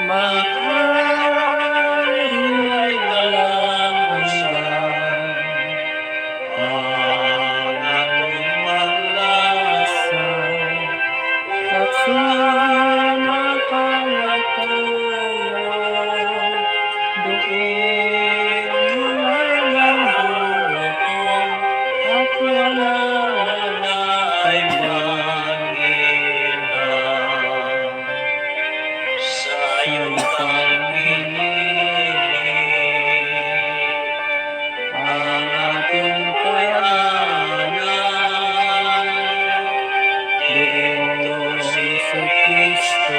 Maghari walang hanggan, walang maglasay, at sumakalatayan, doon walang buwan, at walang kailangan. Sa iyong panghiling, ang ating tahanan, doon sa Kristo,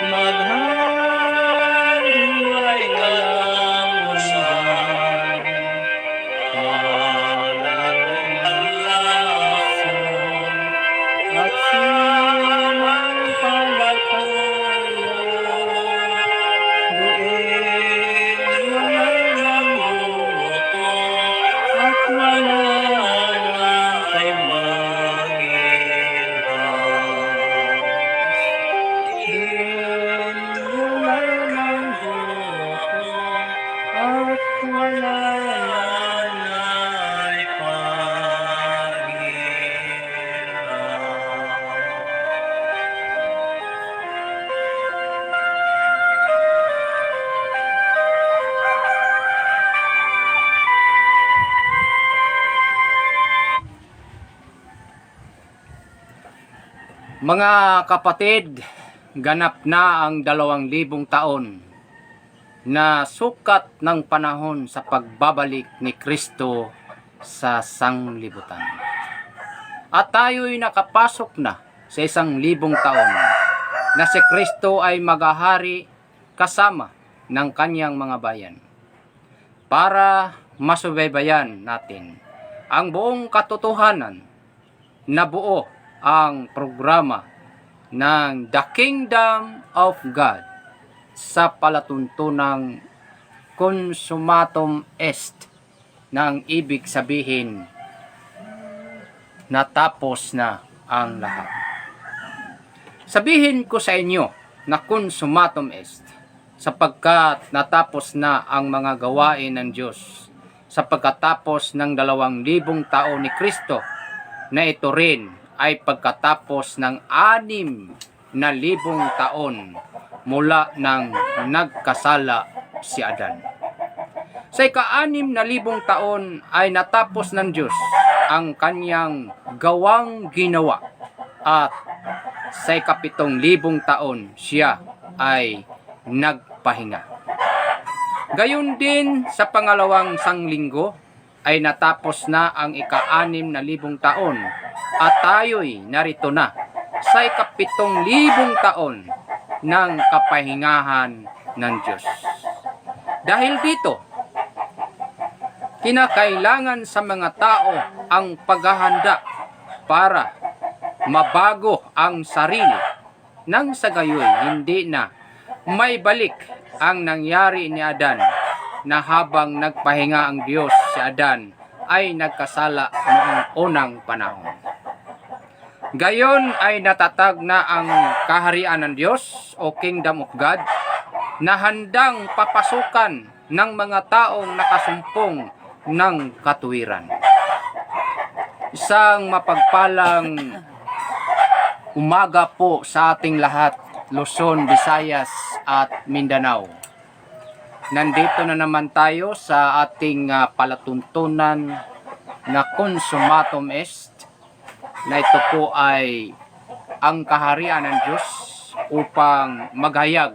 maghari ay walang hanggan, walang alasan, at sumampalataya, doon walang buto, at walang kailangan. Doon walang buto, at walang Mga kapatid, ganap na ang 2,000 taon na sukat ng panahon sa pagbabalik ni Kristo sa sanglibutan. At tayo'y nakapasok na sa 1,000 taon na si Kristo ay maghahari kasama ng kanyang mga bayan. Para masubaybayan natin ang buong katotohanan na buo ang programa ng The Kingdom of God sa palatuntunang consummatum est, na ang ibig sabihin natapos na ang lahat. Sabihin ko sa inyo na consummatum est sapagkat natapos na ang mga gawain ng Diyos sa pagkatapos ng 2,000 taon ni Kristo, na ito rin ay pagkatapos ng 6,000 taon mula nang nagkasala si Adan. Sa ika-6,000 taon ay natapos ng Diyos ang kanyang gawang ginawa, at sa ika-7,000 taon siya ay nagpahinga. Gayon din sa pangalawang sanglinggo ay natapos na ang ika-6,000 taon, at tayo'y narito na sa ika-7,000 taon ng kapahingahan ng Diyos. Dahil dito, kinakailangan sa mga tao ang paghahanda para mabago ang sarili, nang sa gayoy hindi na may balik ang nangyari ni Adan, na habang nagpahinga ang Diyos, si Adan ay nagkasala noong unang panahon. Gayon ay natatag na ang kaharian ng Diyos o Kingdom of God, na handang papasukan ng mga taong nakasumpong ng katuwiran. Isang mapagpalang umaga po sa ating lahat, Luzon, Visayas at Mindanao. Nandito na naman tayo sa ating palatuntunan na consummatum est, na ito po ay ang kaharian ng Diyos upang maghayag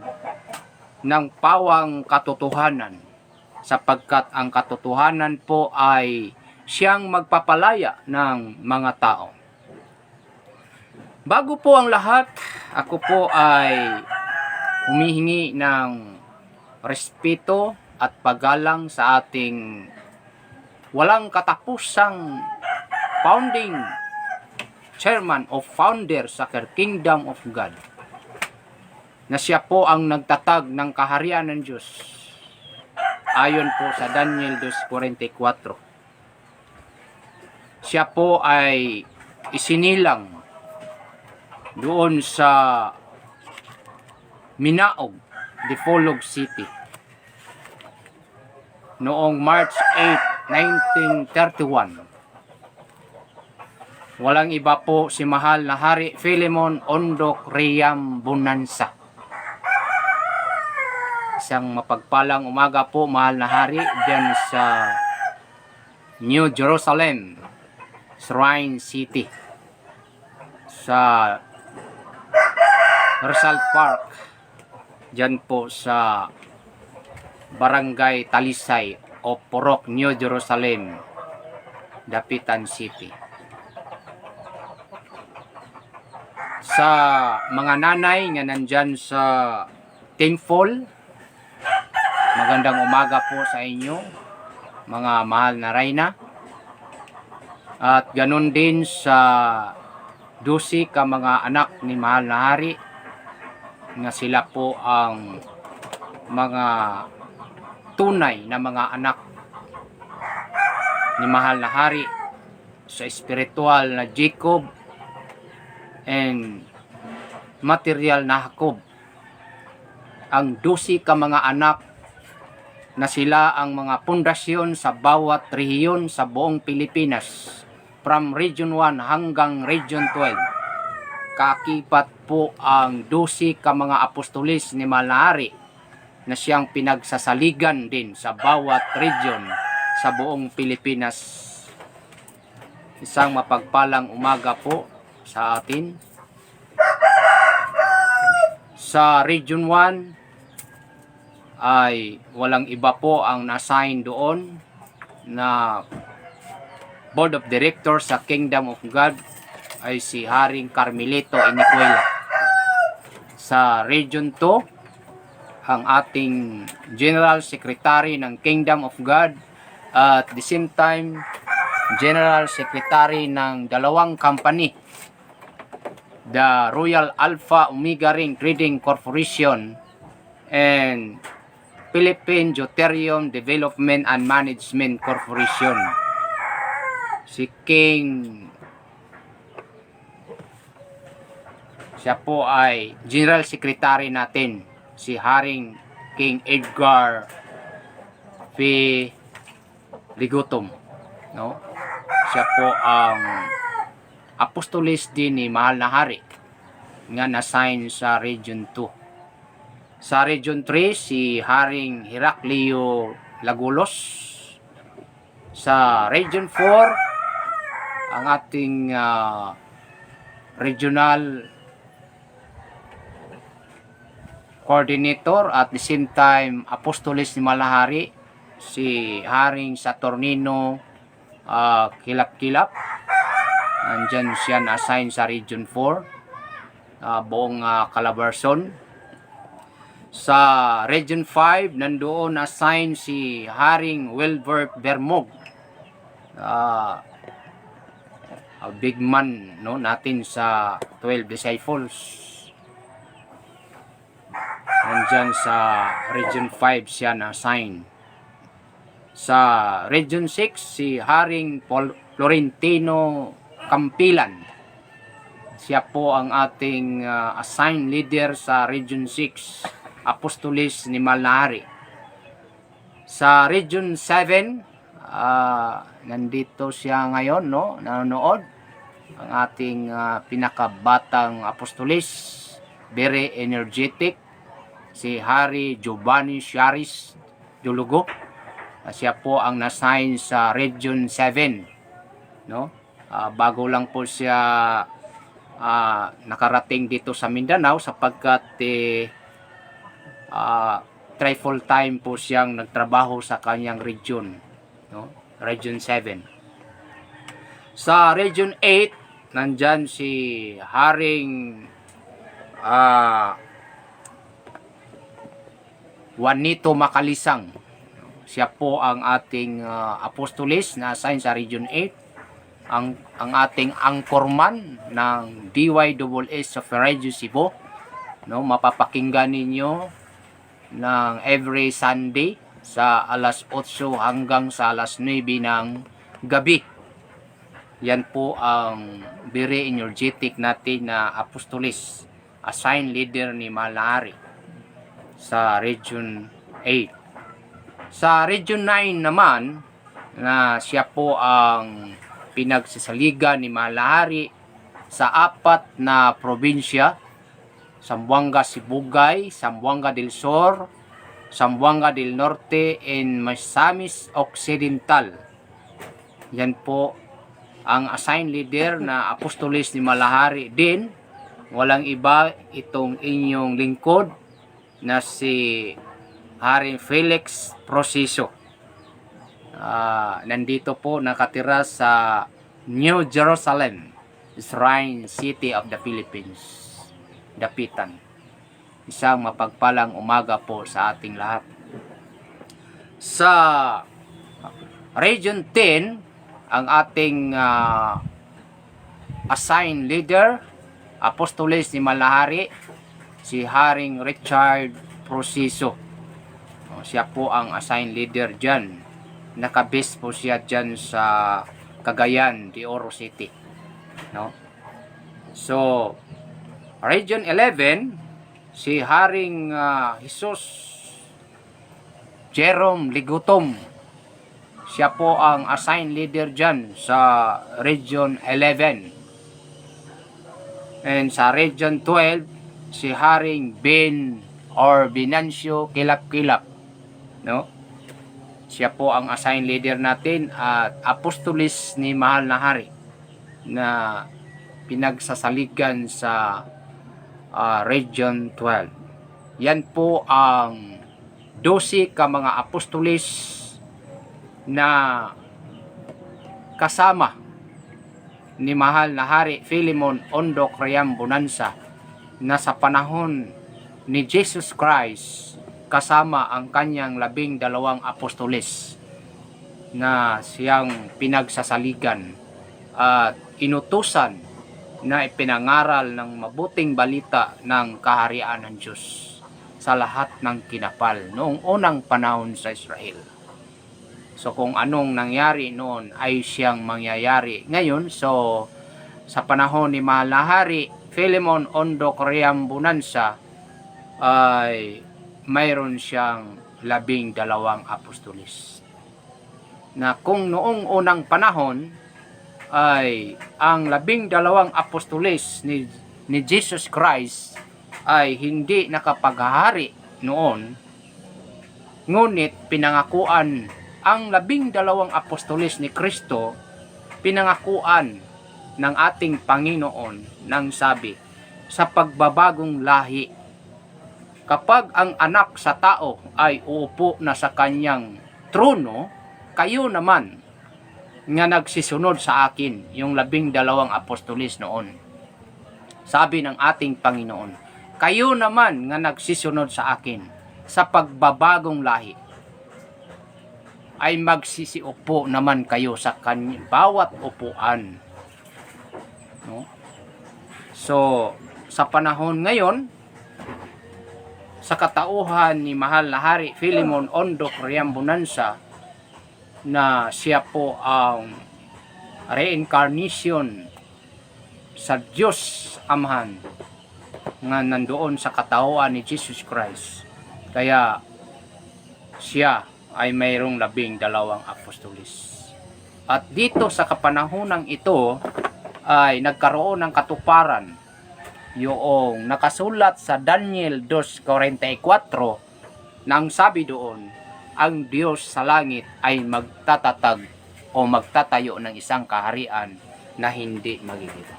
ng pawang katotohanan, sapagkat ang katotohanan po ay siyang magpapalaya ng mga tao. Bago po ang lahat, ako po ay humihingi ng respeto at paggalang sa ating walang katapusang founding chairman o founder sa Kingdom of God, na siya po ang nagtatag ng kaharian ng Diyos ayon po sa Daniel 2:44. Siya po ay isinilang doon sa Minaog, Dipolog City. Noong March 8, 1931. Walang iba po si mahal na Hari Philemon Ondok Riam Bonanza. Isang mapagpalang umaga po, mahal na hari, dyan sa New Jerusalem, Shrine City, sa Rizal Park, dyan po sa Barangay Talisay o Purok, New Jerusalem, Dapitan City. Sa mga nanay nga nandyan sa temple, magandang umaga po sa inyo, mga mahal na Reyna. At ganun din sa 12 ka mga anak ni mahal na hari, nga sila po ang mga tunay na mga anak ni mahal na hari sa espiritual na Jacob and material na Jacob. Ang 12 ka mga anak na sila ang mga pundasyon sa bawat rehiyon sa buong Pilipinas, from Region 1 hanggang Region 12. Kakipat po ang 12 ka mga apostolis ni mahal na hari na siyang pinagsasaligan din sa bawat region sa buong Pilipinas. Isang mapagpalang umaga po sa atin. Sa Region 1 ay walang iba po ang na-assign doon na Board of Directors sa Kingdom of God ay si Haring Carmelito Inicuela. Sa Region 2, ang ating General Secretary ng Kingdom of God at the same time General Secretary ng dalawang company, the Royal Alpha Omega Ring Trading Corporation and Philippine Deuterium Development and Management Corporation. Si siya po ay General Secretary natin, si Haring King Edgar P. Ligotom, no? Siya po ang apostolis din ni mahal na hari nga na-assign sa Region 2. Sa Region 3, si Haring Heraclio Lagulos. Sa Region 4, ang ating regional coordinator at the same time apostolis ni mahal na hari, si Haring Saturnino Kilap-Kilap. Andyan siya na-assign sa Region 4, buong Calabarzon. Sa Region 5, nandoon na-assign si Haring Wilbert Bermog, a big man, no, natin sa 12 Disciples. Andyan sa Region 5 siya na-assign. Sa Region 6, si Haring Florentino Campilan. Siya po ang ating assigned leader sa Region 6, apostolis ni mahal na hari. Sa Region 7, nandito siya ngayon, no, nanonood, ang ating pinakabatang apostolis, very energetic, si Hari Giovanni Charis Dulugo. Siya po ang na-assign sa Region 7, no? Bago lang po siya nakarating dito sa Mindanao sapagkat try full time po siyang nagtrabaho sa kanyang region, no? Region 7. Sa Region 8, nandyan si Haring Juanito Macalisang. Siya po ang ating apostolis na assign sa Region 8. Ang ating anchorman ng DYSS of Radio Cebu, no, mapapakinggan ninyo ng every Sunday sa alas 8 hanggang sa alas 9 ng gabi. Yan po ang very energetic natin na apostolis, assigned leader ni mahal na hari. sa Region 8. Sa Region 9 naman, na siya po ang pinagsasaligan ni Mahal na Hari sa 4 na probinsya: Zamboanga Sibugay, Zamboanga del Sur, Zamboanga del Norte, and Misamis Occidental. Yan po ang assigned leader na apostolis ni Mahal na Hari din. Walang iba, itong inyong lingkod na si Haring Felix Proceso. Nandito po nakatira sa New Jerusalem, Shrine City of the Philippines, Dapitan. Isang mapagpalang umaga po sa ating lahat. Sa Region 10, ang ating assigned leader, apostolis ni Mahal na Hari, si Haring Richard Proceso. Siya po ang assigned leader dyan. Nakabase po siya dyan sa Cagayan de Oro City. No? So, Region 11, si Haring Jesus Jerome Ligutom. Siya po ang assigned leader dyan sa Region 11. And sa Region 12, si Haring Ben or Binancio Kilap-Kilap. No? Siya po ang assigned leader natin at apostolis ni Mahal na Hari na pinagsasaligan sa Region 12. Yan po ang 12 ka mga apostolis na kasama ni Mahal na Hari Philemon Ondo Criam Bonanza, na sa panahon ni Jesus Christ kasama ang kanyang 12 apostoles na siyang pinagsasaligan at inutusan na ipinangaral ng mabuting balita ng kaharian ng Diyos sa lahat ng kinapal noong unang panahon sa Israel. So kung anong nangyari noon ay siyang mangyayari ngayon. So sa panahon ni Mahal na Hari Philemon Ondo Criam Bonanza ay mayroon siyang 12 apostolis, na kung noong unang panahon ay ang 12 apostolis ni Jesus Christ ay hindi nakapaghahari noon, ngunit pinangakuan ang 12 apostolis ni Kristo, pinangakuan ng ating Panginoon nang sabi, sa pagbabagong lahi, kapag ang anak sa tao ay uupo na sa kanyang trono, kayo naman nga nagsisunod sa akin, yung 12 apostolis noon. Sabi ng ating Panginoon, kayo naman nga nagsisunod sa akin sa pagbabagong lahi, ay magsisiupo naman kayo sa kanyang bawat upuan. No? So, sa panahon ngayon, sa katauhan ni Mahal na Hari Philemon Ondo Criam Bonanza, na siya po ang reincarnation sa Diyos Amahan nga nandoon sa katauhan ni Jesus Christ. Kaya siya ay mayroong 12 apostolis. At dito sa kapanahonang ito ay nagkaroon ng katuparan yung nakasulat sa Daniel 2:44, nang sabi doon, ang Diyos sa langit ay magtatatag o magtatayo ng isang kaharian na hindi magiging.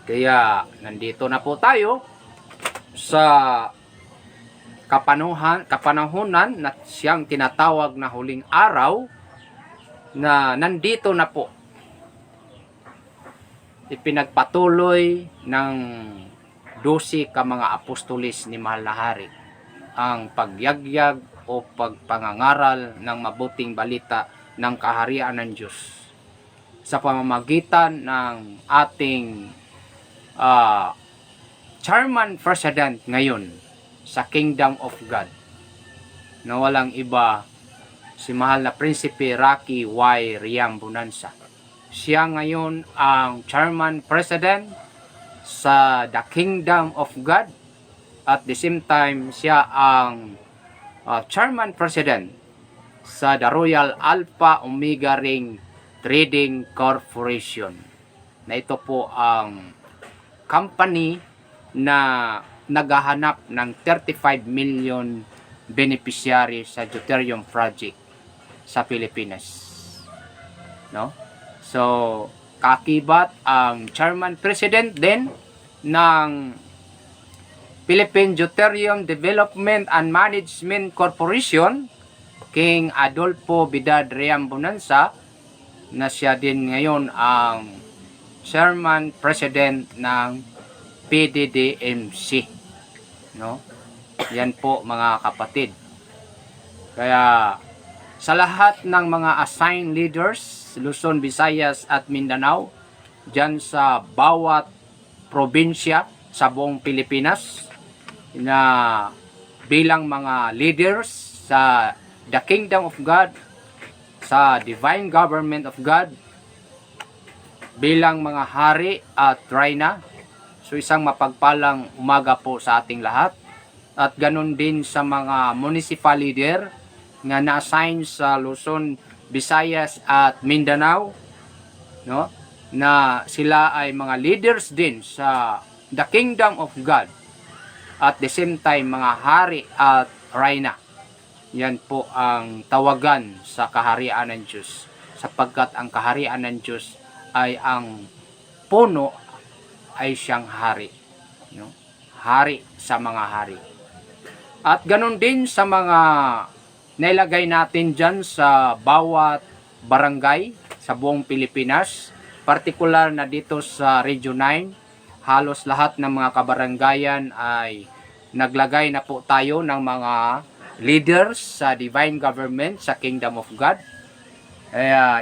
Kaya nandito na po tayo sa kapanahunan na siyang tinatawag na huling araw, na nandito na po ipinagpatuloy ng 12 ka mga apostolis ni Mahal na Hari ang pagyagyag o pagpangangaral ng mabuting balita ng kaharian ng Diyos sa pamamagitan ng ating chairman president ngayon sa Kingdom of God, na walang iba, si Mahal na Prinsipe Rocky Y. Riam Bonanza. Siya ngayon ang chairman president sa The Kingdom of God, at the same time siya ang chairman president sa The Royal Alpha Omega Ring Trading Corporation, na ito po ang company na naghahanap ng 35 million beneficiary sa deuterium project sa Pilipinas, no? So kakibat ang chairman president din ng Philippine Deuterium Development and Management Corporation, King Adolfo Vidal Riambonanza, na siya din ngayon ang chairman president ng PDDMC, no? Yan po mga kapatid. Kaya sa lahat ng mga assigned leaders, Luzon, Visayas at Mindanao, dyan sa bawat probinsya sa buong Pilipinas, na bilang mga leaders sa the Kingdom of God, sa Divine Government of God, bilang mga hari at reyna. So isang mapagpalang umaga po sa ating lahat. At ganun din sa mga municipal leader nga na-assign sa Luzon, Visayas at Mindanao, no? Na sila ay mga leaders din sa the Kingdom of God. At the same time mga hari at reyna. Yan po ang tawagan sa kaharian ng Diyos, sapagkat ang kaharian ng Diyos ay ang puno ay siyang hari, no? Hari sa mga hari. At ganun din sa mga nailagay natin dyan sa bawat barangay sa buong Pilipinas, partikular na dito sa Region 9, halos lahat ng mga kabarangayan ay naglagay na po tayo ng mga leaders sa divine government sa Kingdom of God.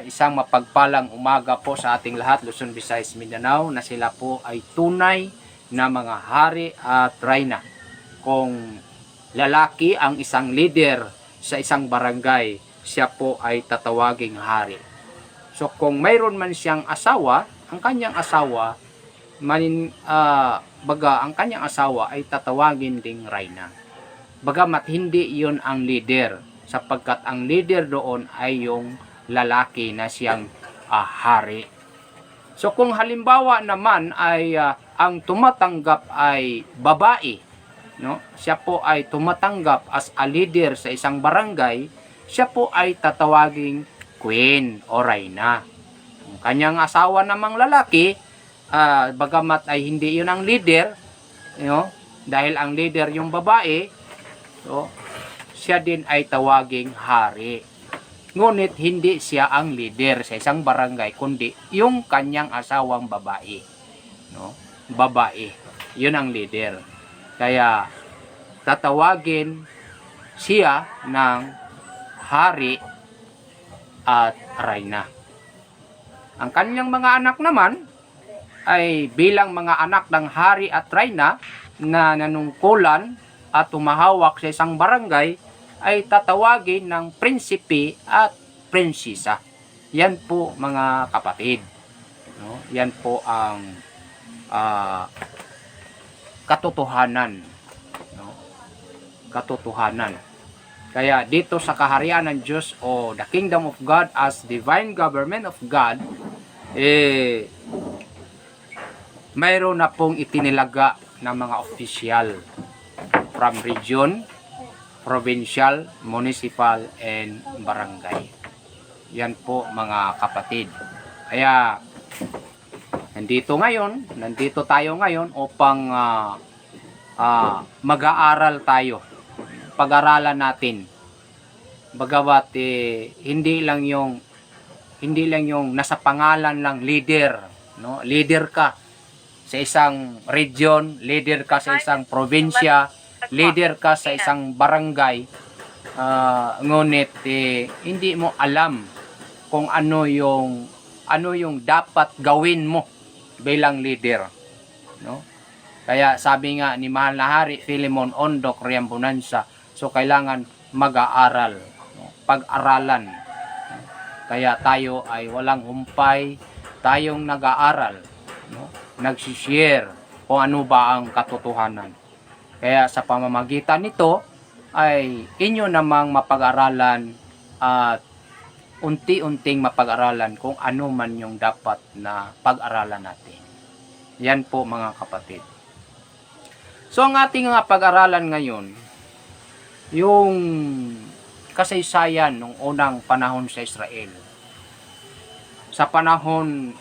Isang mapagpalang umaga po sa ating lahat, Luzon, Visayas, Mindanao, na sila po ay tunay na mga hari at reyna. Kung lalaki ang isang leader sa isang barangay, siya po ay tatawaging hari. So kung mayroon man siyang asawa, ang kanyang asawa ang kanyang asawa ay tatawagin ding reyna. Bagamat hindi iyon ang leader, sapagkat ang leader doon ay yung lalaki na siyang hari. So kung halimbawa naman ay ang tumatanggap ay babae, no? Siya po ay tumatanggap as a leader sa isang barangay, siya po ay tatawaging queen o reyna. Ang kanyang asawa namang lalaki, bagamat ay hindi yun ang leader, no? Dahil ang leader yung babae, so siya din ay tawaging hari. Ngunit hindi siya ang leader sa isang barangay, kundi yung kanyang asawang babae, no? Babae, yun ang leader. Kaya tatawagin siya ng hari at reyna. Ang kanyang mga anak naman ay bilang mga anak ng hari at reyna na nanungkulan at tumahawak sa isang barangay, ay tatawagin ng prinsipe at prinsesa. Yan po mga kapatid, no? Yan po ang katotohanan, no? Katotohanan. Kaya dito sa kaharian ng Diyos o the Kingdom of God as divine government of God, mayroon na pong itinilaga ng mga opisyal from region, provincial, municipal, and barangay. Yan po mga kapatid. Kaya nandito tayo ngayon upang mag-aaral tayo. Pag-aralan natin. Bagamat hindi lang yung nasa pangalan lang leader, no? Leader ka sa isang region, leader ka sa isang probinsya, leader ka sa isang barangay, ngunit hindi mo alam kung ano yung dapat gawin mo bilang leader, no? Kaya sabi nga ni mahal na Hari Philemon Ondok Riambonanza, so kailangan mag-aaral, no? Pag-aralan. Kaya tayo ay walang humpay, tayong nag-aaral, no? Nag-share kung ano ba ang katotohanan. Kaya sa pamamagitan nito ay inyo namang mapag-aralan at unti-unting mapag-aralan kung ano man yung dapat na pag-aralan natin. Yan po mga kapatid. So ang ating nga pag-aralan ngayon, yung kasaysayan ng unang panahon sa Israel. Sa panahon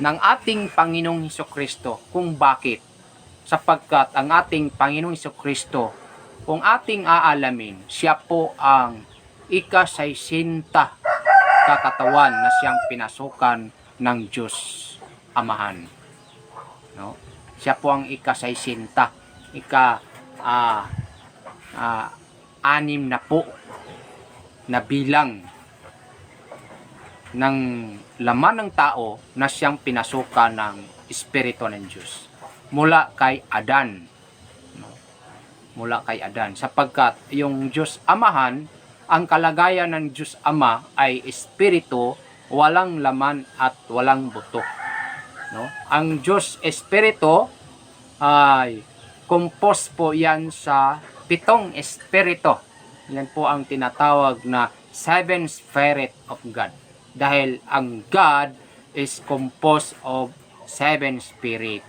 ng ating Panginoong Hesukristo, kung bakit. Sapagkat ang ating Panginoong Hesukristo, kung ating aalamin, siya po ang ikasaysinta kakatawan na siyang pinasukan ng Diyos Amahan. No? Siya po ang ikasaysinta, anim na po na bilang ng laman ng tao na siyang pinasukan ng Espiritu ng Diyos mula kay Adan. Mula kay Adan, sapagkat yung Diyos Amahan, ang kalagayan ng Diyos Ama ay Espiritu, walang laman at walang buto. No? Ang Diyos Espiritu ay composed po yan sa 7 Espiritu. Yan po ang tinatawag na 7 Spirit of God. Dahil ang God is composed of 7 Spirit.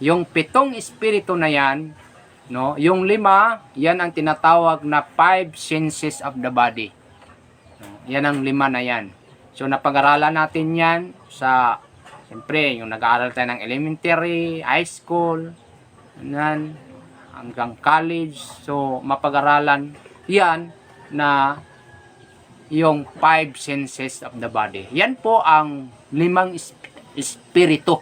Yung 7 Espiritu na yan, no, yung 5, yan ang tinatawag na 5 senses of the body. Yan ang 5 na yan. So napag-aralan natin yan sa, siyempre, yung nag-aaral tayo ng elementary, high school, yan, hanggang college. So mapag-aralan yan na yung 5 senses of the body. Yan po ang 5 espiritu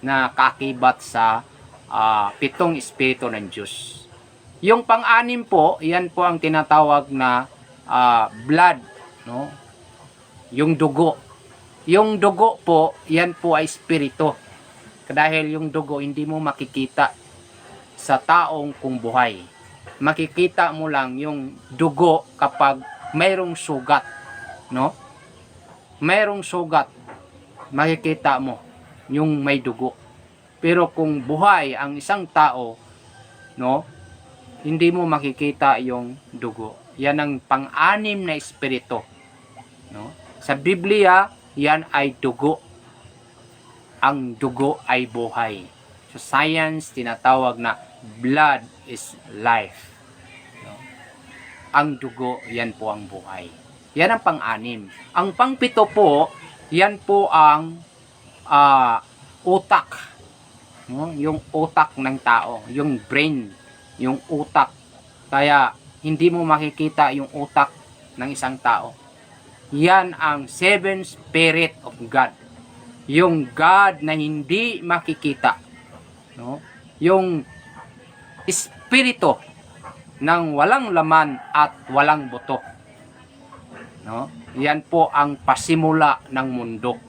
na kakibat sa 7 espiritu ng Diyos. Yung pang-anim po, yan po ang tinatawag na blood, no? Yung dugo. Yung dugo po, yan po ay espiritu. Dahil yung dugo hindi mo makikita sa taong kung buhay. Makikita mo lang yung dugo kapag mayroong sugat, no? Mayroong sugat, makikita mo yung may dugo. Pero kung buhay ang isang tao, no, hindi mo makikita yung dugo. Yan ang pang-anim na espiritu, no? Sa Biblia, yan ay dugo. Ang dugo ay buhay. Sa science, tinatawag na blood is life. No? Ang dugo, yan po ang buhay. Yan ang pang-anim. Ang pang-7 po, yan po ang utak. No? Yung utak ng tao, yung brain, yung utak. Kaya hindi mo makikita yung utak ng isang tao. Yan ang 7 Spirit of God. Yung God na hindi makikita. No? Yung Espiritu ng walang laman at walang buto. No? Yan po ang pasimula ng mundo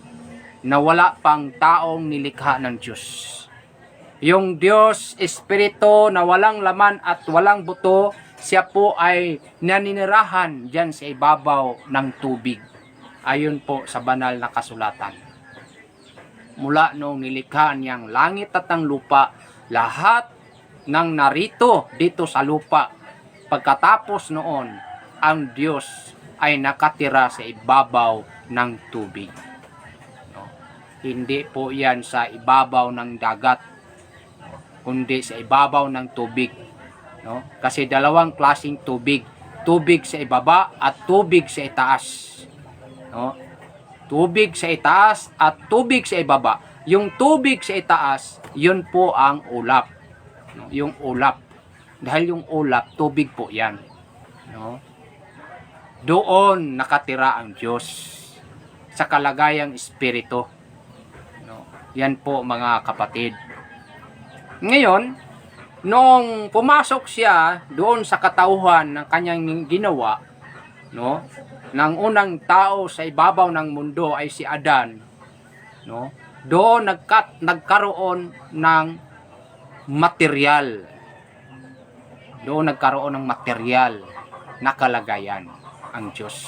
na wala pang taong nilikha ng Diyos. Yung Diyos Espiritu na walang laman at walang buto, siya po ay naninirahan dyan sa ibabaw ng tubig. Ayon po sa banal na kasulatan. Mula noong nilikha niyang langit at ang lupa, lahat ng narito dito sa lupa, pagkatapos noon, ang Diyos ay nakatira sa ibabaw ng tubig. No? Hindi po yan sa ibabaw ng dagat, kundi sa ibabaw ng tubig. No? Kasi dalawang klaseng tubig. Tubig sa ibaba at tubig sa itaas. No? Tubig sa itaas at tubig sa ibaba. Yung tubig sa itaas, yun po ang ulap. No? Yung ulap. Dahil yung ulap, tubig po yan. No? Doon nakatira ang Diyos sa kalagayang espiritu. No? Yan po mga kapatid. Ngayon, nung pumasok siya doon sa katauhan ng kanyang ginawa, no, ng unang tao sa ibabaw ng mundo ay si Adan, no, doon nagkaroon ng material. Doon nagkaroon ng material na kalagayan ang Diyos.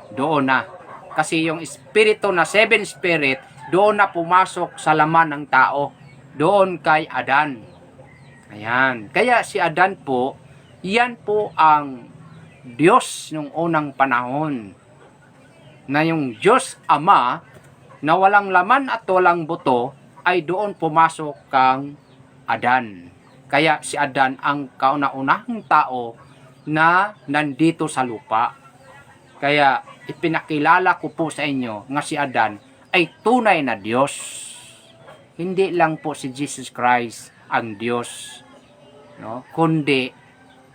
Doon na. Kasi yung espiritu na 7 spirit, doon na pumasok sa laman ng tao. Doon kay Adan. Ayan. Kaya si Adan po, yan po ang Diyos nung unang panahon. Na yung Diyos Ama na walang laman at walang buto ay doon pumasok kang Adan. Kaya si Adan ang kauna-unahang tao na nandito sa lupa. Kaya ipinakilala ko po sa inyo nga si Adan ay tunay na Diyos. Hindi lang po si Jesus Christ ang Diyos, no? Kundi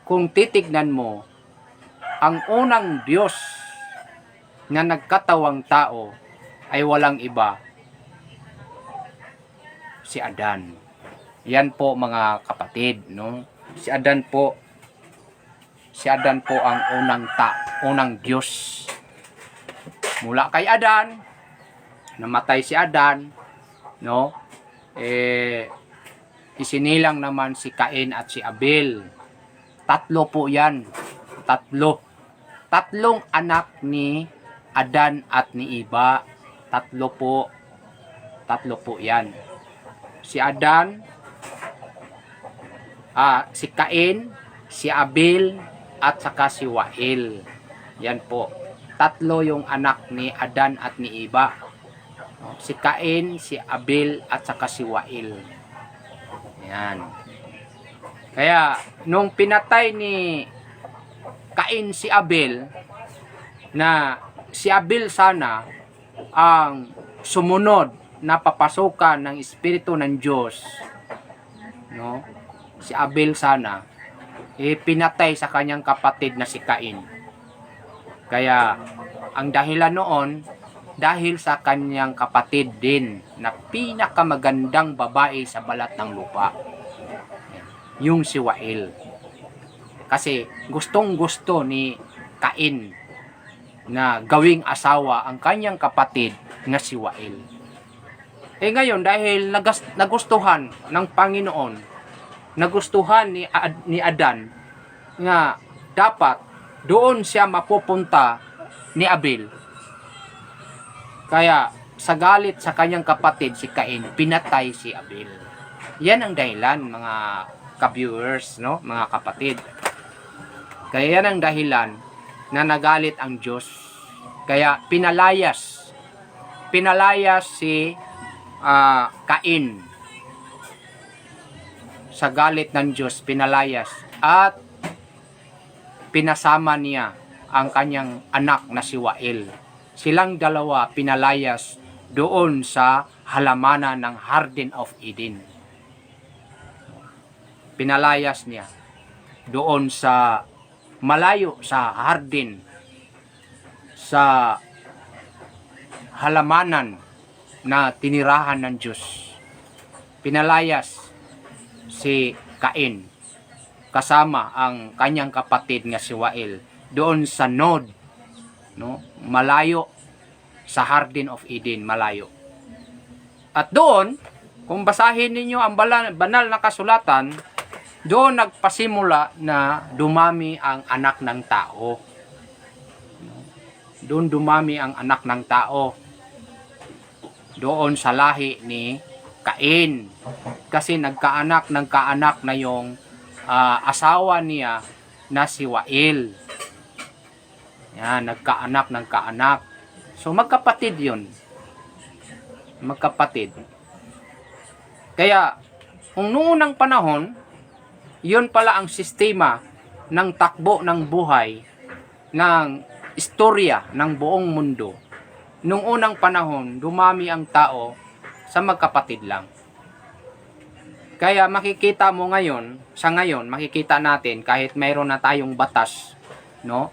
kung titignan mo, ang unang Diyos na nagkatawang tao ay walang iba, si Adan. Yan po mga kapatid, no? Si Adan po ang unang Diyos. Mula kay Adan, namatay si Adan, no? Isinilang naman si Cain at si Abel. Tatlo po yan. Tatlong anak ni Adan at ni Eva. Tatlo po yan. Si Adan, si Cain, si Abel, at saka si Wael. Yan po. Tatlo yung anak ni Adan at ni Eva. Si Cain, si Abel, at saka si Wael. Yan. Kaya, nung pinatay ni Cain si Abel, na si Abel sana ang sumunod na papasukan ng Espiritu ng Diyos, no? Si Abel sana, pinatay sa kanyang kapatid na si Cain. Kaya, ang dahilan noon, dahil sa kanyang kapatid din na pinakamagandang babae sa balat ng lupa, yung si Wael. Kasi gustong-gusto ni Cain na gawing asawa ang kanyang kapatid na si Wael. Ngayon, dahil nagustuhan ng Panginoon, nagustuhan ni Adan nga dapat doon siya mapupunta ni Abel. Kaya sa galit sa kanyang kapatid si Cain, pinatay si Abel. Yan ang dahilan, mga ka-viewers, no? Mga kapatid. Kaya yan ang dahilan na nagalit ang Diyos. Kaya pinalayas si Cain. Sa galit ng Diyos, pinalayas at pinasama niya ang kanyang anak na si Wael. Silang dalawa pinalayas doon sa halamanan ng Garden of Eden. Pinalayas niya doon sa malayo sa hardin, sa halamanan na tinirahan ng Diyos. Pinalayas si Cain kasama ang kanyang kapatid nga si Wael doon sa Nod, no? Malayo sa Garden of Eden, malayo. At doon, kung basahin ninyo ang banal na kasulatan, doon nagpasimula na dumami ang anak ng tao. Doon dumami ang anak ng tao. Doon sa lahi ni Cain. Kasi nagkaanak na yung asawa niya na si Wael. Yan, nagkaanak. So magkapatid yun. Magkapatid. Kaya, kung noong panahon, yun pala ang sistema ng takbo ng buhay, ng istorya ng buong mundo. Nung unang panahon, dumami ang tao sa magkapatid lang. Kaya makikita mo ngayon, makikita natin kahit mayroon na tayong batas, no?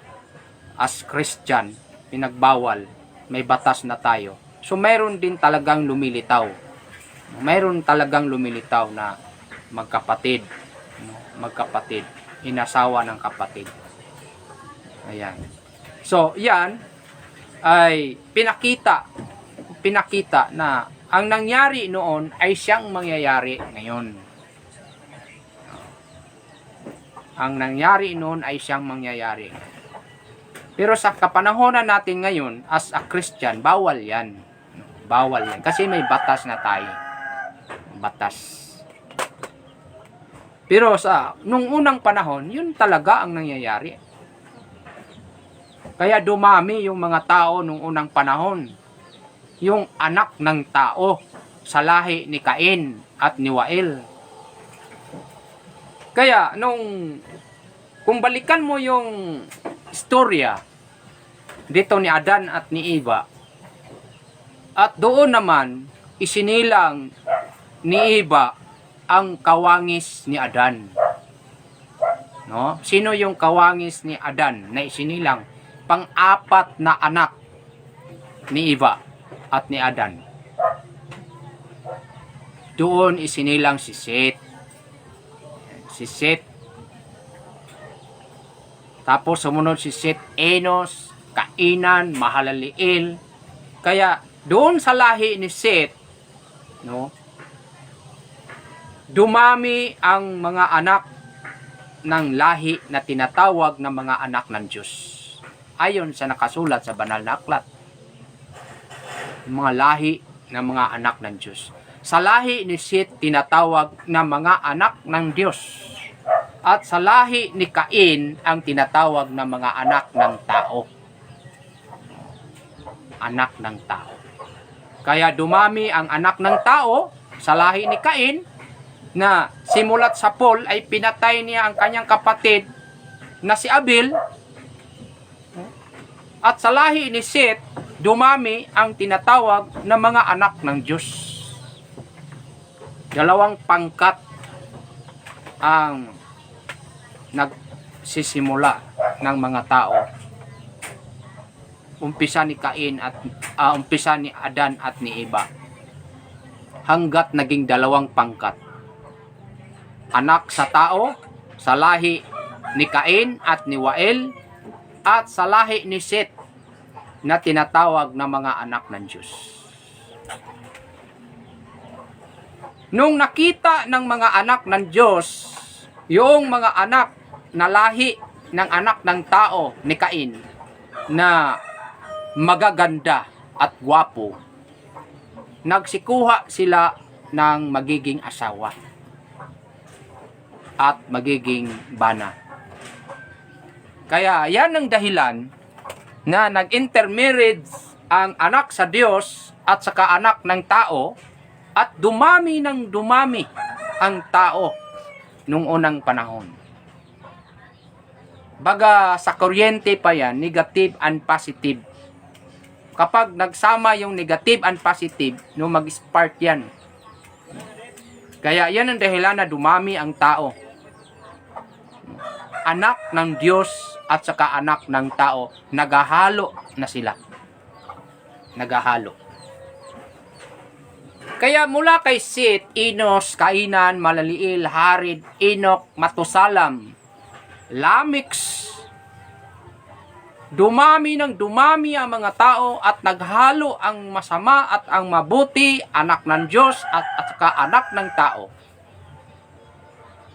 As Christian, pinagbawal, may batas na tayo. So mayroon din talagang lumilitaw. Mayroon talagang lumilitaw na magkapatid, inasawa ng kapatid. Ayan. So, yan ay pinakita na ang nangyari noon ay siyang mangyayari ngayon. Ang nangyari noon ay siyang mangyayari. Pero sa kapanahonan natin ngayon, as a Christian, bawal yan. Bawal yan. Kasi may batas na tayo. Batas. Pero nung unang panahon, yun talaga ang nangyayari. Kaya dumami yung mga tao nung unang panahon. Yung anak ng tao sa lahi ni Cain at ni Wael. Kaya kung balikan mo yung istorya dito ni Adan at ni Eva, at doon naman isinilang ni Eva ang kawangis ni Adan. No? Sino yung kawangis ni Adan na isinilang? Pang-apat na anak ni Eva at ni Adan. Doon isinilang si Seth. Si Seth. Tapos sumunod si Seth, Enos, Kainan, Mahalaleel. Kaya doon sa lahi ni Seth, no, dumami ang mga anak ng lahi na tinatawag na mga anak ng Diyos. Ayon sa nakasulat sa banal na aklat. Mga lahi ng mga anak ng Diyos. Sa lahi ni Seth, tinatawag na mga anak ng Diyos. At sa lahi ni Cain, ang tinatawag na mga anak ng tao. Anak ng tao. Kaya dumami ang anak ng tao sa lahi ni Cain, na simulat sa Paul ay pinatay niya ang kanyang kapatid na si Abel. At sa lahi ni Seth, dumami ang tinatawag na mga anak ng Diyos. Dalawang pangkat ang nagsisimula ng mga tao. Umpisa ni Cain at umpisa ni Adan at ni Eva. Hanggat naging dalawang pangkat. Anak sa tao, sa lahi ni Cain at ni Wael, at sa lahi ni Seth na tinatawag na mga anak ng Diyos. Nung nakita ng mga anak ng Diyos, yung mga anak na lahi ng anak ng tao ni Cain, na magaganda at gwapo, nagsikuha sila ng magiging asawa at magiging bana. Kaya yan ang dahilan na nag-intermarriage ang anak sa Diyos at saka anak ng tao, at dumami ng dumami ang tao nung unang panahon. Baga sa kuryente pa yan, negative and positive. Kapag nagsama yung negative and positive, no, mag-spark yan. Kaya yan ang dahilan na dumami ang tao. Anak ng Diyos at saka anak ng tao, naghahalo na sila. Naghahalo. Kaya mula kay Seth, Enos, Kainan, Malaleel, Harid, Enoch, Matusalam, Lamix, dumami ng dumami ang mga tao at naghalo ang masama at ang mabuti, anak ng Diyos at saka anak ng tao.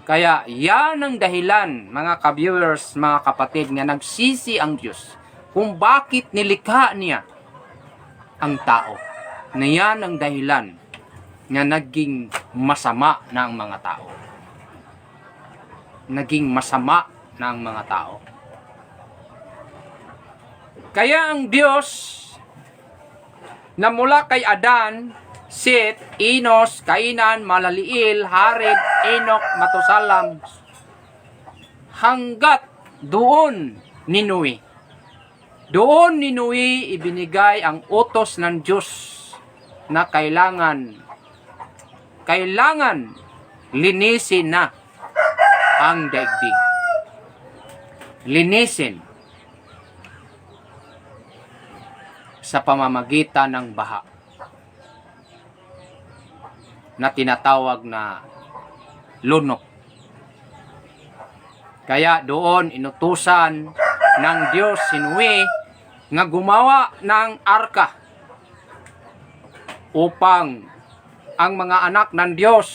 Kaya yan ang dahilan, mga ka-viewers, mga kapatid, nga nagsisi ang Diyos kung bakit nilikha niya ang tao. Na yan ang dahilan nga naging masama na ang mga tao. Naging masama na ang mga tao. Kaya ang Diyos na mula kay Adan, Seth, Enos, Kainan, Malaleel, Harid, Enoch, Matusalam, hanggat doon ni Noe. Doon ni Noe ibinigay ang utos ng Diyos na kailangan linisin na ang daigdig. Linisin sa pamamagitan ng baha na tinatawag na lunok. Kaya doon inutusan ng Diyos si Noe nga gumawa ng arka upang ang mga anak ng Diyos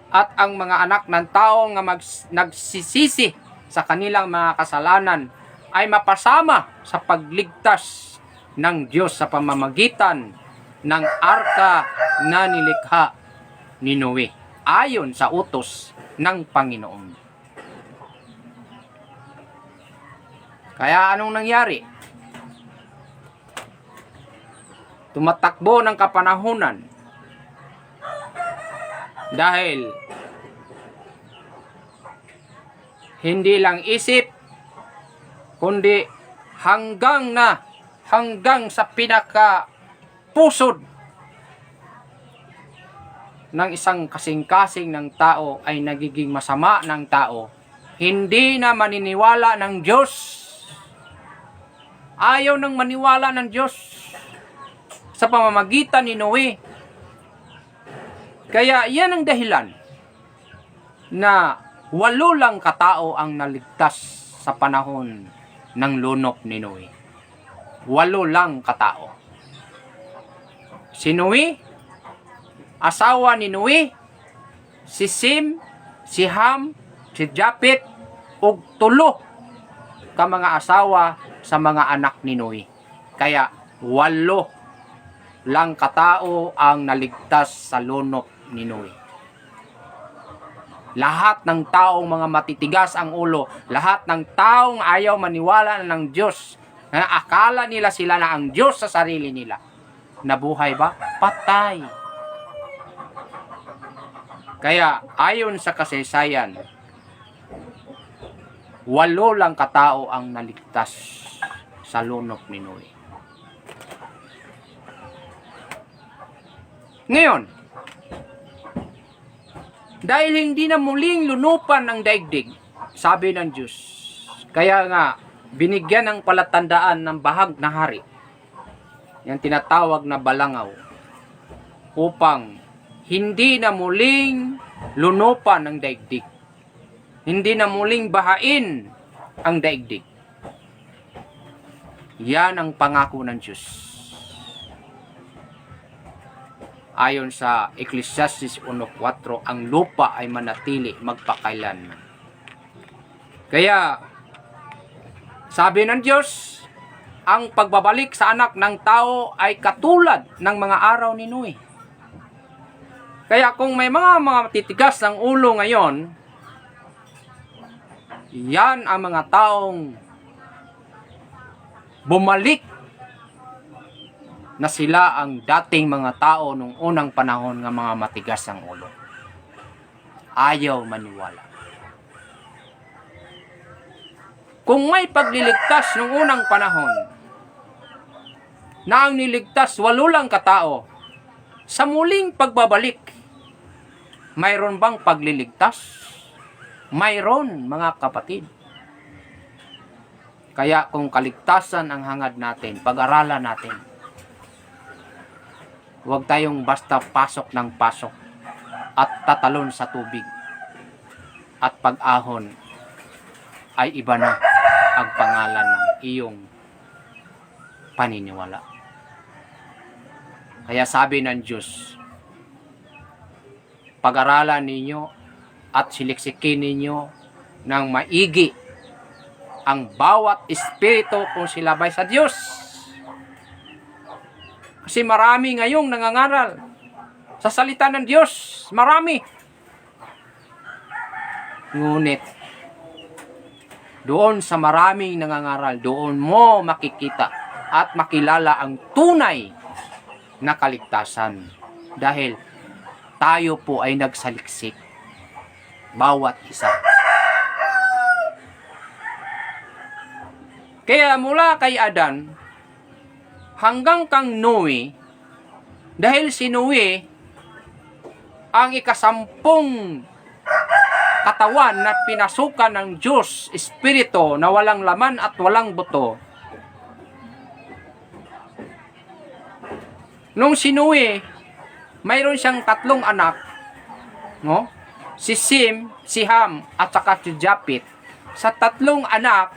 at ang mga anak ng tao nga nagsisisi sa kanilang mga kasalanan ay mapasama sa pagligtas ng Diyos sa pamamagitan ng arka na nilikha ni Noe. ayon sa utos ng Panginoon. Kaya anong nangyari? Tumatakbo ng kapanahunan dahil hindi lang isip, kundi hanggang sa pinaka pusod ng isang kasing-kasing ng tao ay nagiging masama ng tao. Hindi na maniniwala ng Diyos. Ayaw nang maniwala ng Diyos sa pamamagitan ni Noe. Kaya yan ang dahilan na 8 lang katao ang naligtas sa panahon ng lunok ni Noe. 8 lang katao. Si Noe, asawa ni Noe, si Sim, si Ham, si Japet, ug 3 ka mga asawa sa mga anak ni Noe. Kaya 8 lang katao ang naligtas sa lunok ni Noe. Lahat ng taong mga matitigas ang ulo, lahat ng taong ayaw maniwala ng Diyos, na akala nila sila na ang Diyos sa sarili nila, nabuhay ba? Patay. Kaya ayon sa kasaysayan, 8 lang katao ang naligtas sa lunok ni Noe. Ngayon, dahil hindi na muling lunupan ang daigdig, sabi ng Diyos, kaya nga binigyan ng palatandaan ng bahag na hari, yung tinatawag na balangaw, upang hindi na muling lunupan ang daigdig. Hindi na muling bahain ang daigdig. Yan ang pangako ng Diyos. Ayon sa Ecclesiastes 1:4, ang lupa ay manatili magpakailanman. Kaya, sabi ng Diyos, ang pagbabalik sa anak ng tao ay katulad ng mga araw ni Noe. Kaya kung may mga titigas ng ulo ngayon, yan ang mga taong bumalik na sila ang dating mga tao nung unang panahon ng mga matigas ang ulo. Ayaw maniwala. Kung may pagliligtas nung unang panahon, na ang niligtas 8 lang katao, sa muling pagbabalik, mayroon bang pagliligtas? Mayroon, mga kapatid. Kaya kung kaligtasan ang hangad natin, pag-aralan natin. Huwag tayong basta pasok ng pasok at tatalon sa tubig. At pag-ahon ay iba na ang pangalan ng iyong paniniwala. Kaya sabi ng Diyos, pag-aralan ninyo at siliksikin ninyo ng maigi ang bawat espiritu kung silabay sa Diyos. Kasi marami ngayong nangangaral sa salita ng Diyos. Marami. Ngunit, doon sa maraming nangangaral, doon mo makikita at makilala ang tunay na kaligtasan. Dahil tayo po ay nagsaliksik. Bawat isa. Kaya mula kay Adan hanggang kang Noe, dahil si Noe ang ikasampung katawan na pinasukan ng Diyos, Espiritu na walang laman at walang buto. Nung si Noe, mayroon siyang 3 anak, no? Si Sim, si Ham, at saka si Japet. Sa 3 anak,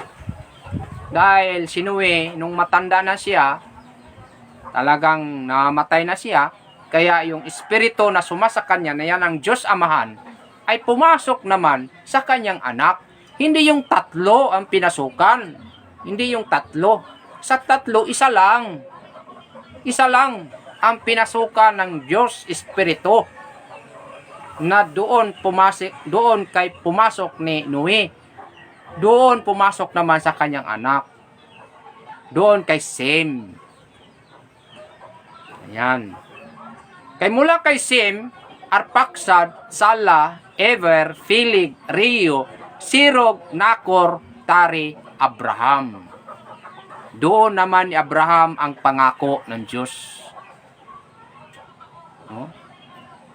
dahil si Noe, nung matanda na siya, talagang namatay na siya, kaya yung espiritu na sumasa kanya na yan ang Diyos Amahan, ay pumasok naman sa kanyang anak. Hindi yung 3 ang pinasukan. Hindi yung 3. Sa 3, isa lang. Isa lang ang pinasukan ng Diyos Espiritu. na doon kay pumasok ni Noe. Doon pumasok naman sa kanyang anak. Doon kay Sem. Ayan. Kay mula kay Sem, Arpaksad, Sala, Ever, Filig, Rio, Sirog, Nakor, Tari, Abraham. Doon naman ni Abraham ang pangako ng Diyos. No?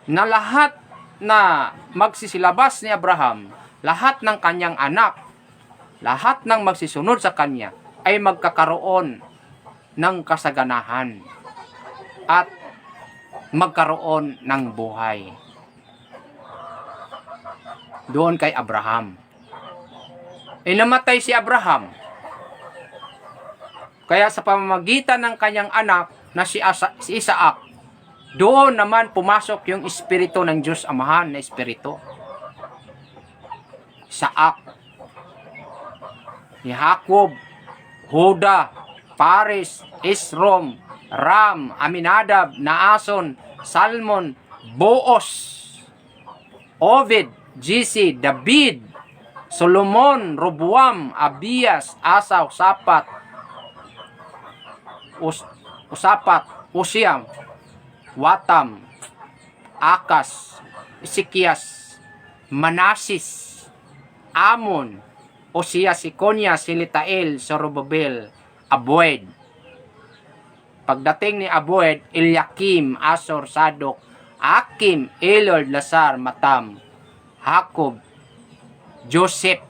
Na lahat na magsisilabas ni Abraham, lahat ng kanyang anak, lahat ng magsisunod sa kanya, ay magkakaroon ng kasaganahan at magkaroon ng buhay. Doon kay Abraham. Namatay si Abraham. Kaya sa pamamagitan ng kanyang anak na si Isaac, doon naman pumasok yung Espiritu ng Diyos Amahan na Espiritu. Isaac, ni Jacob, Huda, Paris, Esrom, Ram, Aminadab, Naason, Salmon, Boos, Ovid, Jesse, David, Solomon, Roboam, Abias, Asa, Usapat, Usiam, Watam, Akas, Isikias, Manasis, Amon, Osias, Ikonias, Silitael, Zorobabel, Aboed. Pagdating ni Aboed, Eliakim, Asor, Sadok, Akim, Elord, Lazar, Matam, Jacob, Joseph.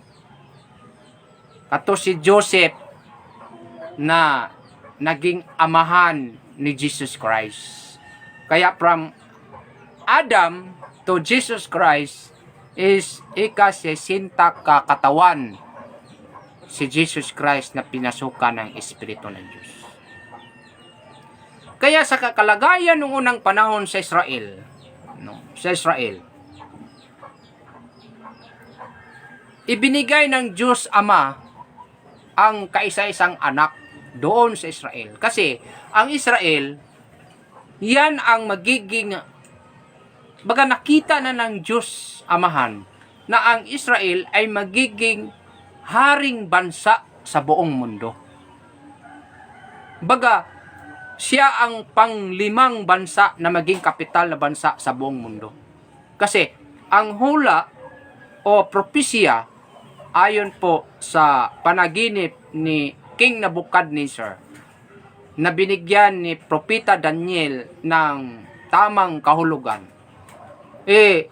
Kato si Joseph na naging amahan ni Jesus Christ. Kaya from Adam to Jesus Christ is ika-60 katawan si Jesus Christ na pinasukan ng Espiritu ng Diyos. Kaya sa kalagayan ng unang panahon sa Israel, ibinigay ng Diyos Ama ang kaisa-isang anak doon sa Israel. Kasi ang Israel, yan ang magiging, baga nakita na ng Diyos Amahan na ang Israel ay magiging haring bansa sa buong mundo. Baga, siya ang panglimang bansa na maging kapital na bansa sa buong mundo. Kasi ang hula o propesya ayon po sa panaginip ni King Nebuchadnezzar na binigyan ni Propeta Daniel ng tamang kahulugan. 5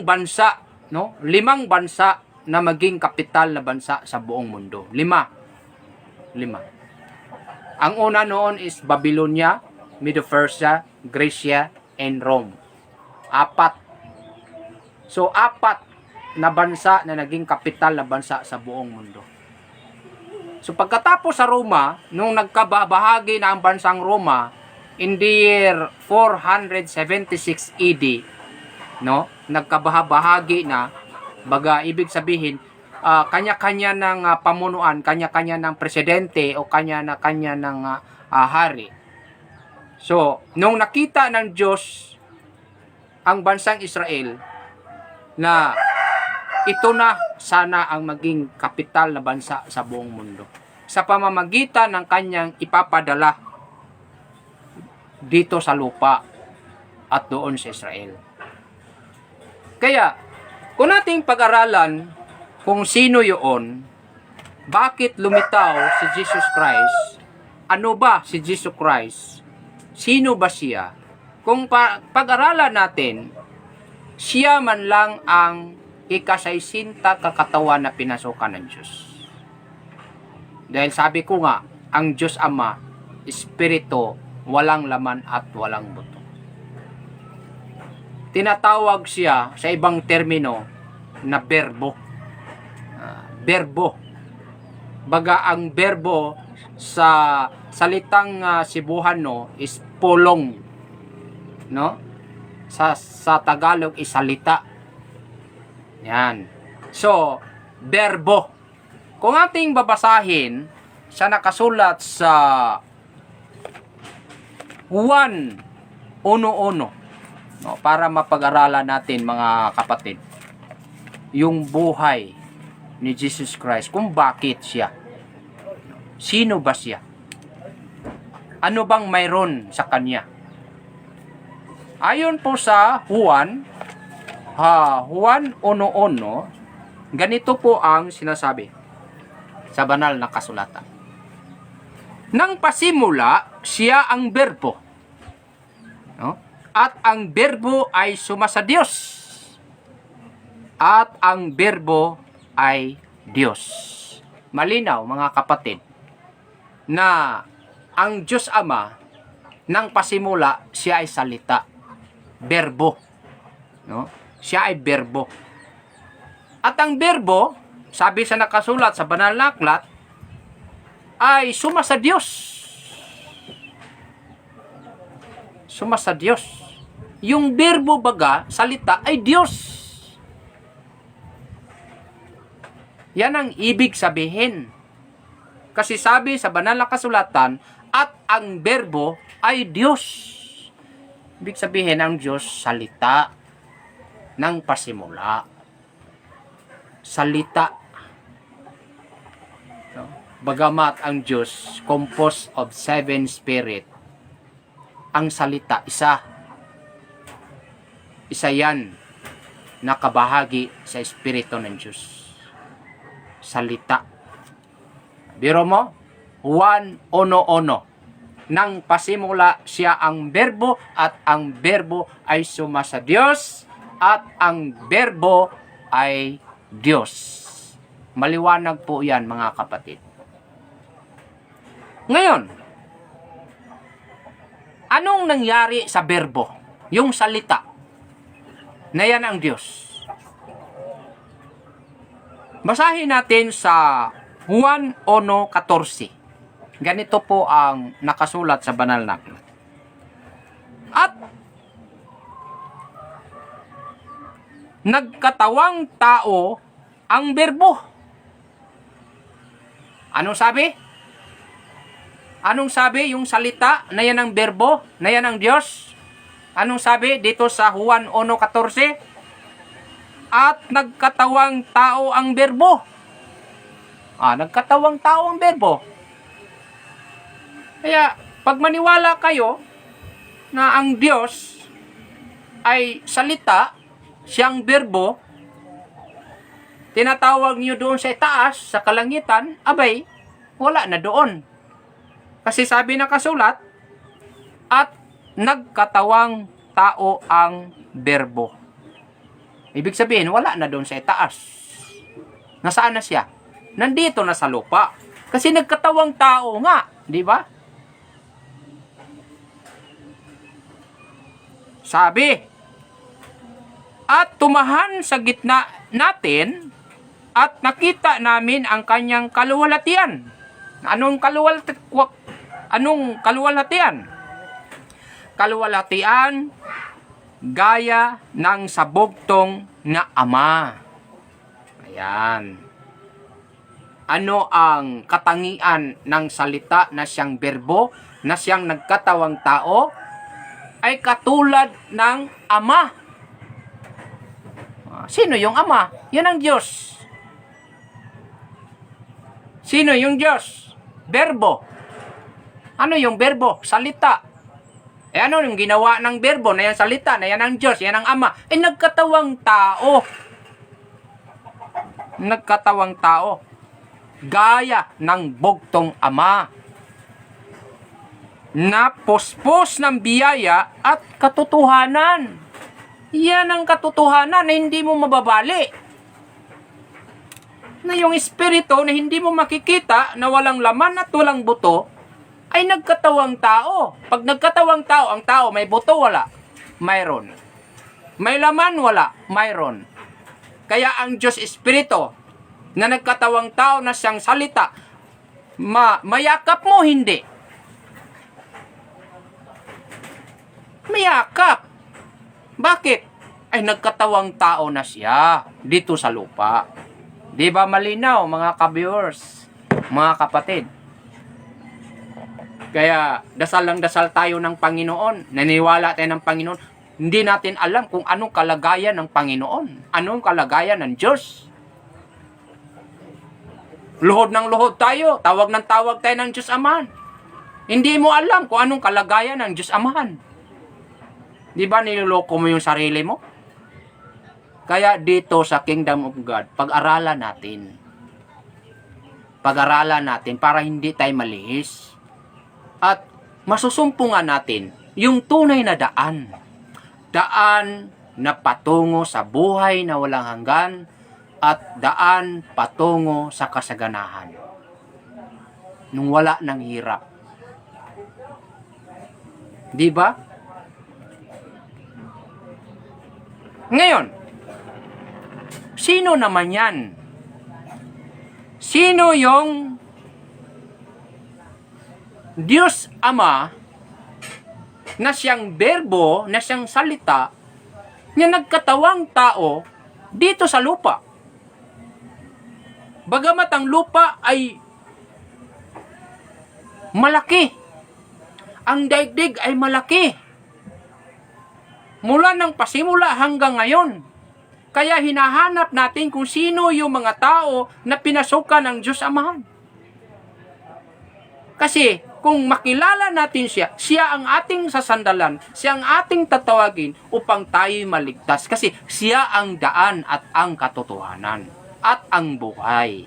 bansa, no? 5 bansa na maging kapital na bansa sa buong mundo. 5. Ang una noon is Babylonia, Medo-Persia, Grecia, and Rome. 4. So 4 na bansa na naging kapital na bansa sa buong mundo. So pagkatapos sa Roma, nung nagkabahagi na ang bansang Roma in the year 476 AD, no? Nagkabahagi na, baga ibig sabihin kanya-kanya ng pamunuan, kanya-kanya ng presidente o kanya-kanya ng hari. So, nung nakita ng Diyos ang bansang Israel na ito na sana ang maging kapital na bansa sa buong mundo, sa pamamagitan ng kanyang ipapadala dito sa lupa at doon sa Israel. Kaya, kung nating pag-aralan kung sino yun, bakit lumitaw si Jesus Christ, ano ba si Jesus Christ, sino ba siya, kung pag-aralan natin, siya man lang ang ika-60 kakatawan na pinasukan ng Diyos. Dahil sabi ko nga, ang Diyos Ama, Espiritu, walang laman at walang buto. Tinatawag siya sa ibang termino na berbo. Berbo. Baga ang berbo sa salitang Cebuano is pulong. No? Sa Tagalog is salita. Yan. So, berbo. Kung ating babasahin, siya nakasulat sa 1:1. No, para mapag-aralan natin mga kapatid, yung buhay ni Jesus Christ, kung bakit siya. Sino ba siya? Ano bang mayroon sa kanya? Ayon po sa Juan 1:1, ganito po ang sinasabi sa banal na kasulatan. Nang pasimula, siya ang berbo. No? At ang berbo ay sumasa Diyos. At ang berbo ay Diyos. Malinaw mga kapatid na ang Diyos Ama nang pasimula, siya ay salita. Berbo. No? Siya ay berbo. At ang berbo, sabi sa nakasulat sa banal na aklat, ay sumasa Diyos. Sumasa Diyos. Yung berbo baga, salita, ay Diyos. Yan ang ibig sabihin. Kasi sabi sa banal na kasulatan, at ang berbo ay Diyos. Ibig sabihin ang Diyos, salita ng pasimula. Salita. No? Bagamat ang Diyos, composed of 7 spirit, ang salita, isa. Isa yan na kabahagi sa Espiritu ng Diyos. Salita. Biro mo, 1:1. Nang pasimula siya ang berbo at ang berbo ay sumasa Diyos at ang berbo ay Diyos. Maliwanag po yan mga kapatid. Ngayon, anong nangyari sa berbo? Yung salita na yan ang Diyos. Basahin natin sa Juan 1:14. Ganito po ang nakasulat sa banal na aklat. At nagkatawang tao ang berbo. Anong sabi? Anong sabi yung salita na yan ang berbo, na yan ang Diyos? Anong sabi dito sa Juan 1:14? At nagkatawang tao ang berbo. Nagkatawang tao ang berbo. Kaya, pag maniwala kayo na ang Diyos ay salita, siyang berbo, tinatawag niyo doon sa itaas, sa kalangitan, abay, wala na doon. Kasi sabi na kasulat, at nagkatawang tao ang berbo. Ibig sabihin, wala na doon sa itaas. Nasaan na siya? Nandito na sa lupa. Kasi nagkatawang tao nga, di ba? Sabi, at tumahan sa gitna natin at nakita namin ang kanyang kaluwalhatian. Anong kaluwalhatian? Kaluwalhatian gaya ng sabugtong na ama. Ayan. Ano ang katangian ng salita na siyang berbo, na siyang nagkatawang tao? Ay katulad ng ama. Sino yung ama? Yan ang Diyos. Sino yung Diyos? Berbo. Ano yung berbo? Salita. Ano yung ginawa ng berbo na yan salita, na yan ang Diyos, yan ang ama? Nagkatawang tao. Nagkatawang tao. Gaya ng bugtong ama. Na puspos ng biyaya at katotohanan. Yan ang katotohanan na hindi mo mababali. Na yung espiritu na hindi mo makikita, na walang laman at walang buto, ay nagkatawang tao. Pag nagkatawang tao, ang tao may buto, wala. Mayroon. May laman, wala. Mayroon. Kaya ang Diyos Espiritu na nagkatawang tao na siyang salita, mayakap mo, hindi. Mayakap. Bakit? Ay nagkatawang tao na siya dito sa lupa. Di ba malinaw mga ka-viewers, mga kapatid? Kaya dasal lang dasal tayo ng Panginoon. Naniwala tayo ng Panginoon. Hindi natin alam kung anong kalagayan ng Panginoon, anong kalagayan ng Diyos. Luhod ng luhod tayo, tawag ng tawag tayo ng Diyos Amahan. Hindi mo alam kung anong kalagayan ng Diyos Amahan. Di ba niloloko mo yung sarili mo? Kaya dito sa Kingdom of God, pag-aralan natin. Pag-aralan natin para hindi tayo malihis. At masusumpungan natin yung tunay na daan. Daan na patungo sa buhay na walang hanggan at daan patungo sa kasaganahan. Nung wala ng hirap. Di ba? Ngayon, sino naman yan? Sino yung Diyos Ama na siyang berbo, na siyang salita, na nagkatawang tao dito sa lupa? Bagamat ang lupa ay malaki, ang daigdig ay malaki, mula ng pasimula hanggang ngayon. Kaya hinahanap natin kung sino yung mga tao na pinasukan ng Diyos Amahan. Kasi kung makilala natin siya, siya ang ating sasandalan, siya ang ating tatawagin upang tayo'y maligtas. Kasi siya ang daan at ang katotohanan at ang buhay.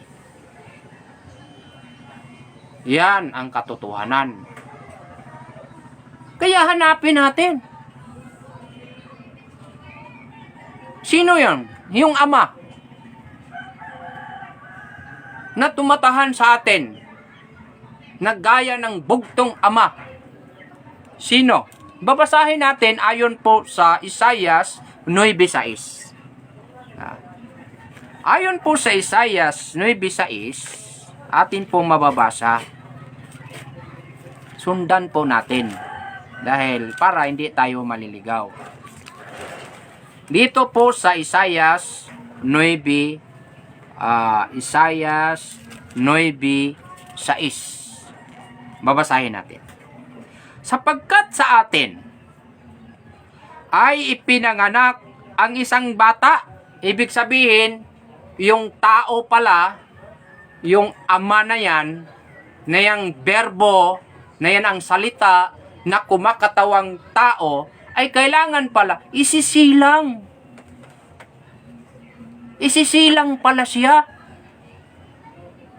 Yan ang katotohanan. Kaya hanapin natin. Sino yan? Yung Ama na tumatahan sa atin na gaya ng bugtong ama. Sino? Babasahin natin ayon po sa Isaias 9:6. Ayon po sa Isaias 9:6, atin pong mababasa. Sundan po natin dahil para hindi tayo maliligaw. Dito po sa Isaias 9:6. Babasahin natin. Sapagkat sa atin ay ipinanganak ang isang bata. Ibig sabihin, yung tao pala, yung ama na yan, na yung berbo, na yan ang salita, na kumakatawang tao, ay kailangan pala isisilang. Isisilang pala siya.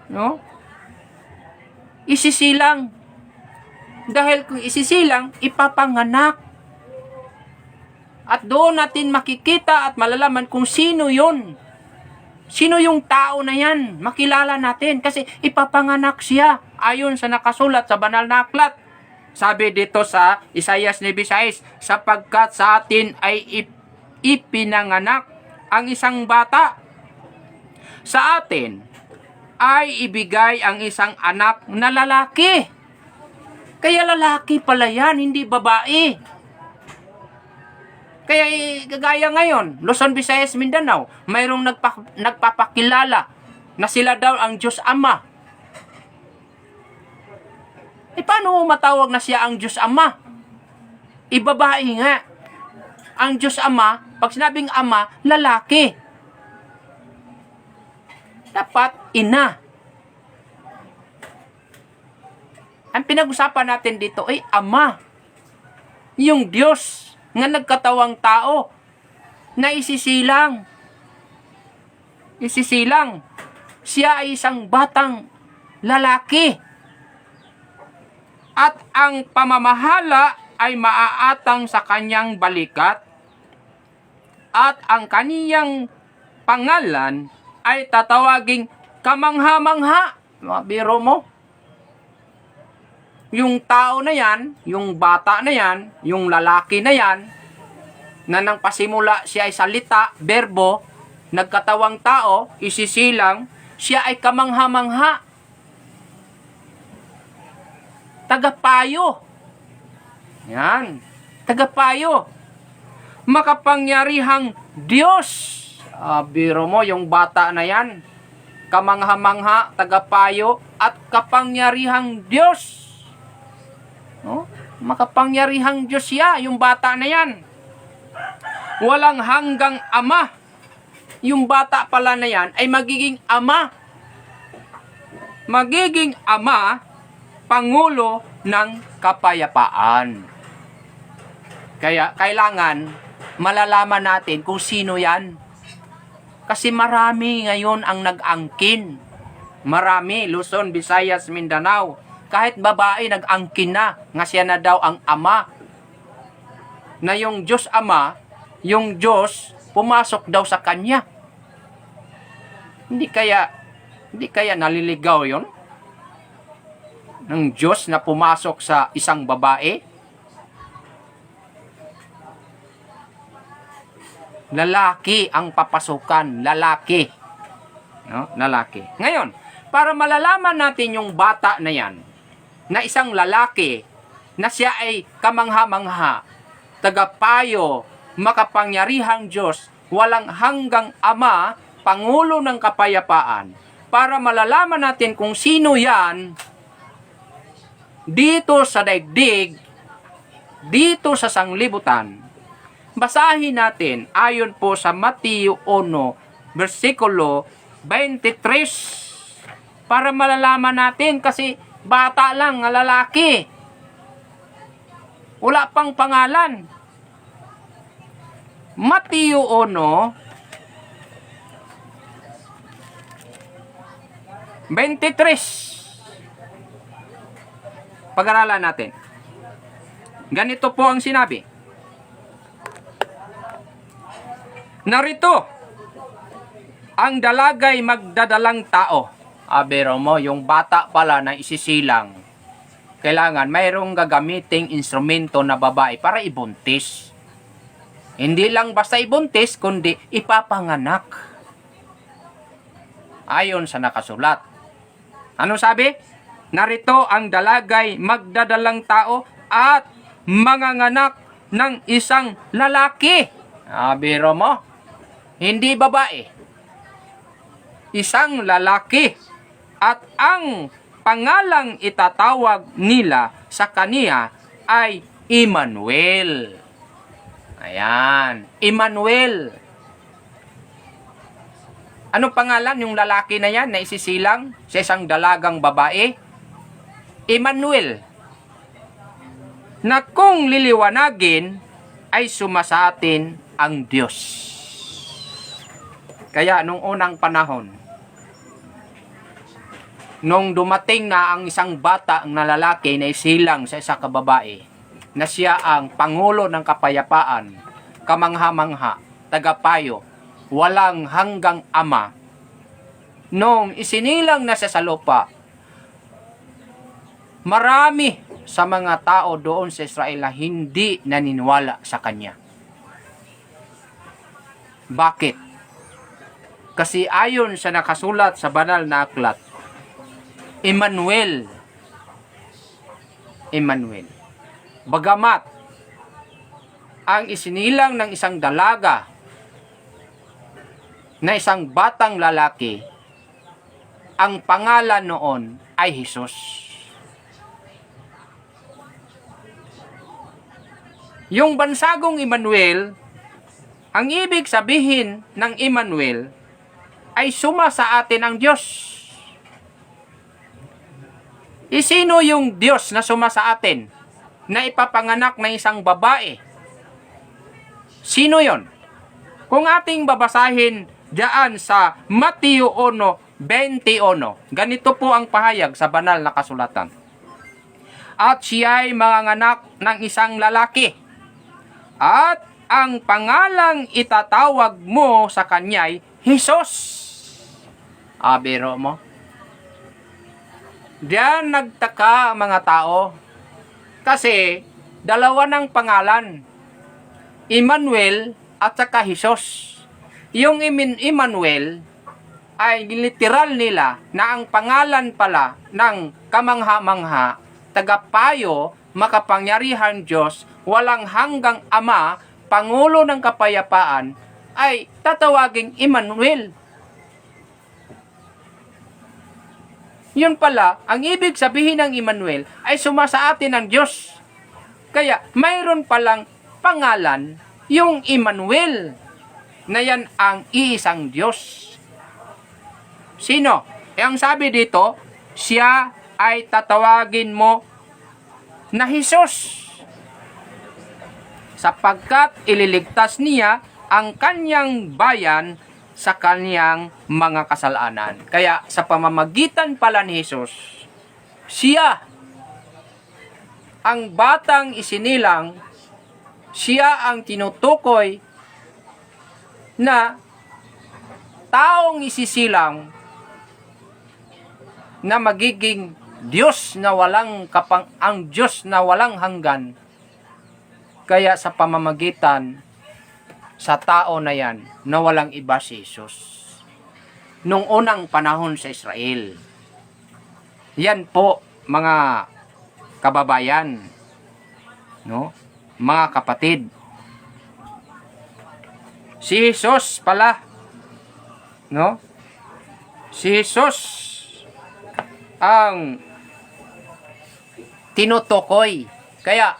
No? Isisilang. Dahil kung isisilang, ipapanganak. At doon natin makikita at malalaman kung sino yun. Sino yung tao na yan? Makilala natin kasi ipapanganak siya ayon sa nakasulat sa banal na aklat. Sabi dito sa Isaias 9:6, sapagkat sa atin ay ipinanganak ang isang bata. Sa atin ay ibigay ang isang anak na lalaki. Kaya lalaki pala yan, hindi babae. Kaya gagaya ngayon, Luzon, Visayas, Mindanao, mayroong nagpapakilala na sila daw ang Diyos Ama. Paano matawag na siya ang Diyos Ama? Ibabae nga. Ang Diyos Ama, pag sinabing Ama, lalaki. Dapat ina. Ang pinag-usapan natin dito ay Ama. Yung Diyos nga nagkatawang tao na isisilang. Isisilang. Siya ay isang batang lalaki. At ang pamamahala ay maaatang sa kanyang balikat. At ang kaniyang pangalan ay tatawaging kamangha-mangha. Biro mo. Yung tao na yan, yung bata na yan, yung lalaki na yan, na nang pasimula siya ay salita, berbo, nagkatawang tao, isisilang, siya ay kamangha-mangha. Tagapayo. Yan. Tagapayo. Makapangyarihang Diyos. Biro mo, yung bata na yan, kamangha-mangha, tagapayo, at kapangyarihang Diyos. No? Makapangyarihang Diyos siya, yung bata na yan. walang hanggang ama. Yung bata pala na yan ay magiging ama. Magiging ama, Pangulo ng Kapayapaan. Kaya kailangan malalaman natin kung sino yan. Kasi marami ngayon ang nag-angkin. Marami, Luzon, Visayas, Mindanao. Kahit babae nag-angkin na, nga siya na daw ang ama. Na yung Diyos Ama, yung Diyos, pumasok daw sa kanya. Hindi kaya naliligaw yon ng Diyos na pumasok sa isang babae? Lalaki ang papasukan, lalaki. No? Lalaki. Ngayon, para malalaman natin yung bata na yan, na isang lalaki, na siya ay kamangha-mangha, tagapayo, makapangyarihang Diyos, walang hanggang ama, Pangulo ng Kapayapaan, para malalaman natin kung sino yan, dito sa daigdig, dito sa sanglibutan, basahin natin ayon po sa Mateo 1, versikulo 23, para malalaman natin kasi bata lang, lalaki. Wala pang pangalan. Mateo 1, 23. Pag-aralan natin. Ganito po ang sinabi. Narito, ang dalagay magdadalang tao. Biro mo, yung bata pala na isisilang, kailangan mayroong gagamiting instrumento na babae para ibuntis. Hindi lang basta ibuntis, kundi ipapanganak. Ayon sa nakasulat. Ano sabi? Narito ang dalagay magdadalang tao at manganganak ng isang lalaki. Biro mo, hindi babae. Isang lalaki. At ang pangalang itatawag nila sa kaniya ay Emmanuel. Ayan, Emmanuel. Anong pangalan yung lalaki na yan na isisilang sa isang dalagang babae? Emmanuel. Na kung liliwanagin ay sumasatin ang Diyos. Kaya nung unang panahon, nung dumating na ang isang bata na lalaki na isilang sa isang babae, na siya ang Pangulo ng Kapayapaan, kamangha-mangha, tagapayo, walang hanggang ama, nung isinilang na siya sa lupa, marami sa mga tao doon sa Israel na hindi naniniwala sa kanya. Bakit? Kasi ayon sa nakasulat sa banal na aklat, Emmanuel. Bagamat ang isinilang ng isang dalaga na isang batang lalaki, ang pangalan noon ay Jesus. Yung bansagong Emmanuel, ang ibig sabihin ng Emmanuel ay suma sa atin ang Diyos. Sino yung Diyos na suma sa atin na ipapanganak ng isang babae? Sino yon? Kung ating babasahin diyan sa Mateo 1:21, ganito po ang pahayag sa banal na kasulatan. At siya'y manganganak ng isang lalaki, at ang pangalang itatawag mo sa kanya'y Jesus. Biro mo. Diyan nagtaka ang mga tao kasi dalawa ng pangalan, Emmanuel at saka Jesus. Yung Emmanuel ay literal nila na ang pangalan pala ng kamangha-mangha, tagapayo, makapangyarihang Diyos, walang hanggang ama, Pangulo ng Kapayapaan, ay tatawaging Emmanuel. Yun pala, ang ibig sabihin ng Emmanuel ay sumasa atin ang Diyos. Kaya mayroon palang pangalan Yung Emmanuel, na yan ang iisang Diyos. Sino? Ang sabi dito, siya ay tatawagin mo na Jesus, sapagkat ililigtas niya ang kanyang bayan sa kanyang mga kasalanan. Kaya sa pamamagitan pala ni Jesus, siya ang batang isinilang, siya ang tinutukoy na taong isisilang na magiging Diyos na walang ang Diyos na walang hanggan. Kaya sa pamamagitan sa tao na yan, na walang iba si Jesus. Nung unang panahon sa Israel. Yan po, mga kababayan, no? Mga kapatid. Si Jesus pala, no? Si Jesus ang tinutukoy. Kaya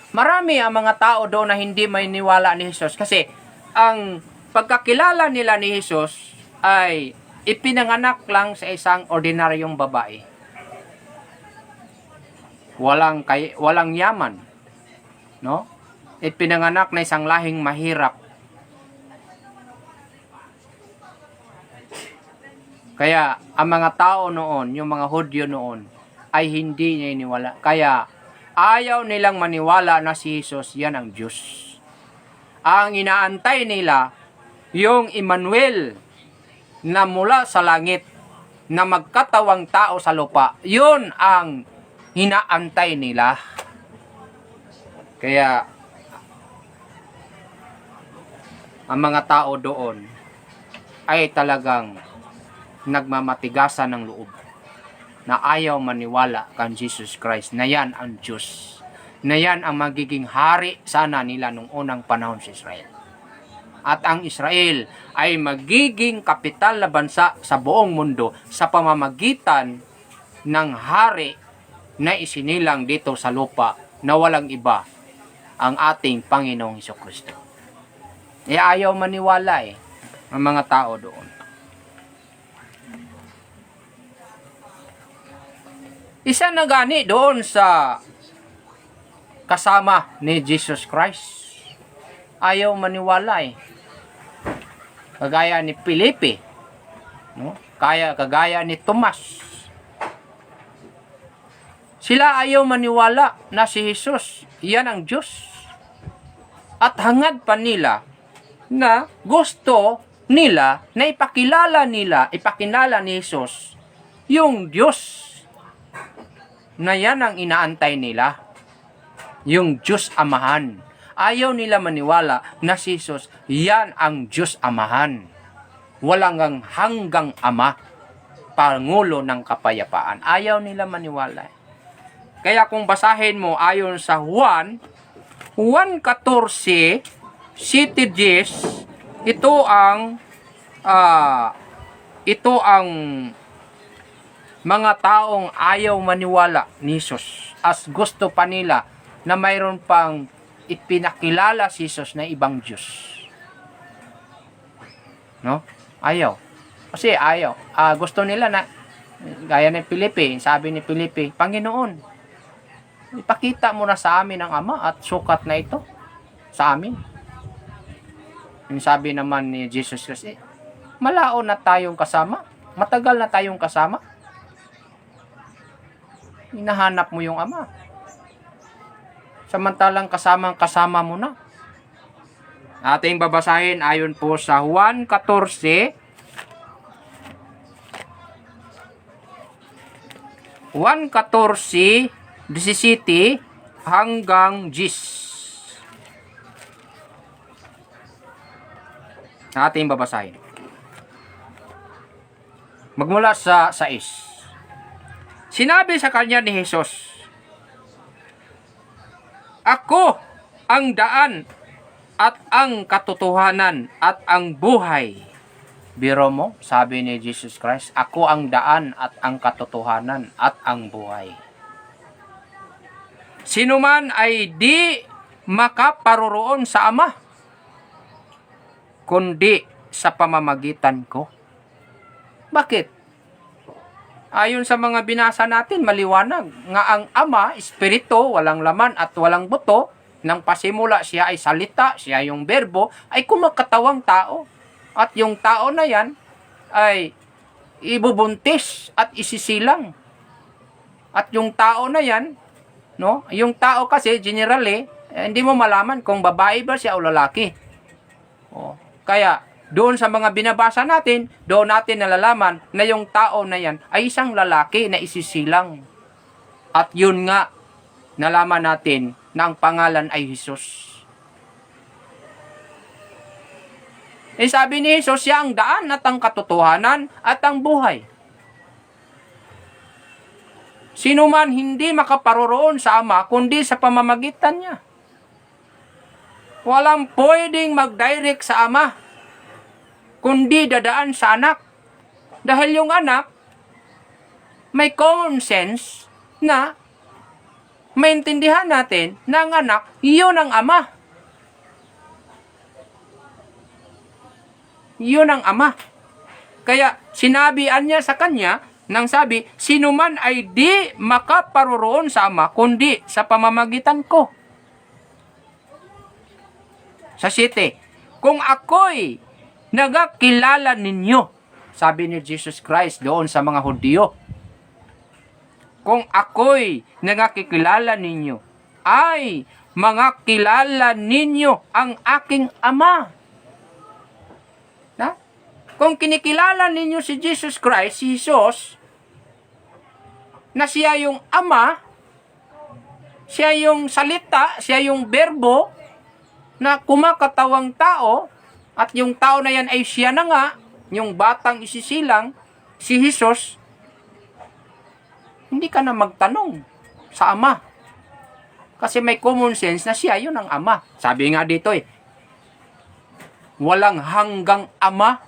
marami ang mga tao doon na hindi may niwala ni Jesus kasi ang pagkakilala nila ni Jesus ay ipinanganak lang sa isang ordinaryong babae. Walang yaman, no? Ipinanganak na isang lahing mahirap. Kaya ang mga tao noon, yung mga Hudyo noon, ay hindi niya iniwala. Kaya ayaw nilang maniwala na si Jesus yan ang Diyos. Ang inaantay nila, yung Emmanuel na mula sa langit, na magkatawang tao sa lupa, yun ang inaantay nila. Kaya ang mga tao doon ay talagang nagmamatigasan ng loob na ayaw maniwala kan Jesus Christ na yan ang Diyos, na yan ang magiging hari sana nila nung unang panahon sa Israel. At ang Israel ay magiging kapital na bansa sa buong mundo sa pamamagitan ng hari na isinilang dito sa lupa na walang iba, ang ating Panginoong Hesukristo. Ayaw maniwala ang mga tao doon. Isa na gani doon sa kasama ni Jesus Christ. Ayaw maniwala Kagaya ni Felipe, no? Kagaya ni Tomas. Sila ayaw maniwala na si Jesus, iyan ang Diyos. At hangad pa nila na gusto nila na ipakilala ni Jesus yung Diyos na yan ang inaantay nila, yung Diyos Amahan. Ayaw nila maniwala na si Jesus, yan ang Diyos Amahan. Walang hanggang Ama, Pangulo ng kapayapaan. Ayaw nila maniwala. Kaya kung basahin mo ayon sa Juan 14, 7-10, ito ang mga taong ayaw maniwala ni Jesus, as gusto pa nila na mayroon pang ipinakilala si Jesus na ibang Diyos. No? Ayaw. Kasi ayaw. Gusto nila na, gaya ni Felipe, sabi ni Felipe, Panginoon, ipakita mo na sa amin ang Ama at sukat na ito sa amin. Yung sabi naman ni Jesus Christ, malaon na tayong kasama. Matagal na tayong kasama. Hinahanap mo yung Ama. Samantalang kasama mo na. Ating babasahin ayon po sa Juan 14, 17 hanggang 10. Ating babasahin. Magmula sa 6. Sinabi sa kanya ni Jesus, Ako ang daan at ang katotohanan at ang buhay. Biro mo, sabi ni Jesus Christ, ako ang daan at ang katotohanan at ang buhay. Sino man ay di makaparoroon sa Ama, kundi sa pamamagitan ko. Bakit? Ayon sa mga binasa natin, maliwanag nga ang Ama, Espiritu, walang laman at walang buto, nang pasimula siya ay salita, siya yung berbo, ay kumakatawang tao. At yung tao na yan ay ibubuntis at isisilang. At yung tao na yan, no? Yung tao kasi generally, hindi mo malaman kung babae ba siya o lalaki. Kaya doon sa mga binabasa natin, doon natin nalalaman na yung tao na yan ay isang lalaki na isisilang. At yun nga, nalaman natin na ang pangalan ay Jesus. Sabi ni Jesus, siya ang daan at ang katotohanan at ang buhay. Sino man hindi makaparoroon sa Ama, kundi sa pamamagitan niya. Walang pwedeng mag-direct sa Ama, kundi dadaan sa anak. Dahil yung anak, may common sense na maintindihan natin na ang anak, yun ang Ama. Yun ang Ama. Kaya sinabihan niya sa kanya, nang sabi, sino man ay di makaparoroon sa Ama, kundi sa pamamagitan ko. Sa 7, kung ako'y nagakilala ninyo, sabi ni Jesus Christ doon sa mga Hudyo, kung ako'y nagakikilala ninyo, ay mga kilala ninyo ang aking Ama. Na? Kung kinikilala ninyo si Jesus Christ, si Jesus, na siya yung Ama, siya yung salita, siya yung berbo, na kumakatawang tao, at yung tao na yan ay siya na nga, yung batang isisilang, si Jesus, hindi ka na magtanong sa Ama. Kasi may common sense na siya yun ang Ama. Sabi nga dito walang hanggang Ama,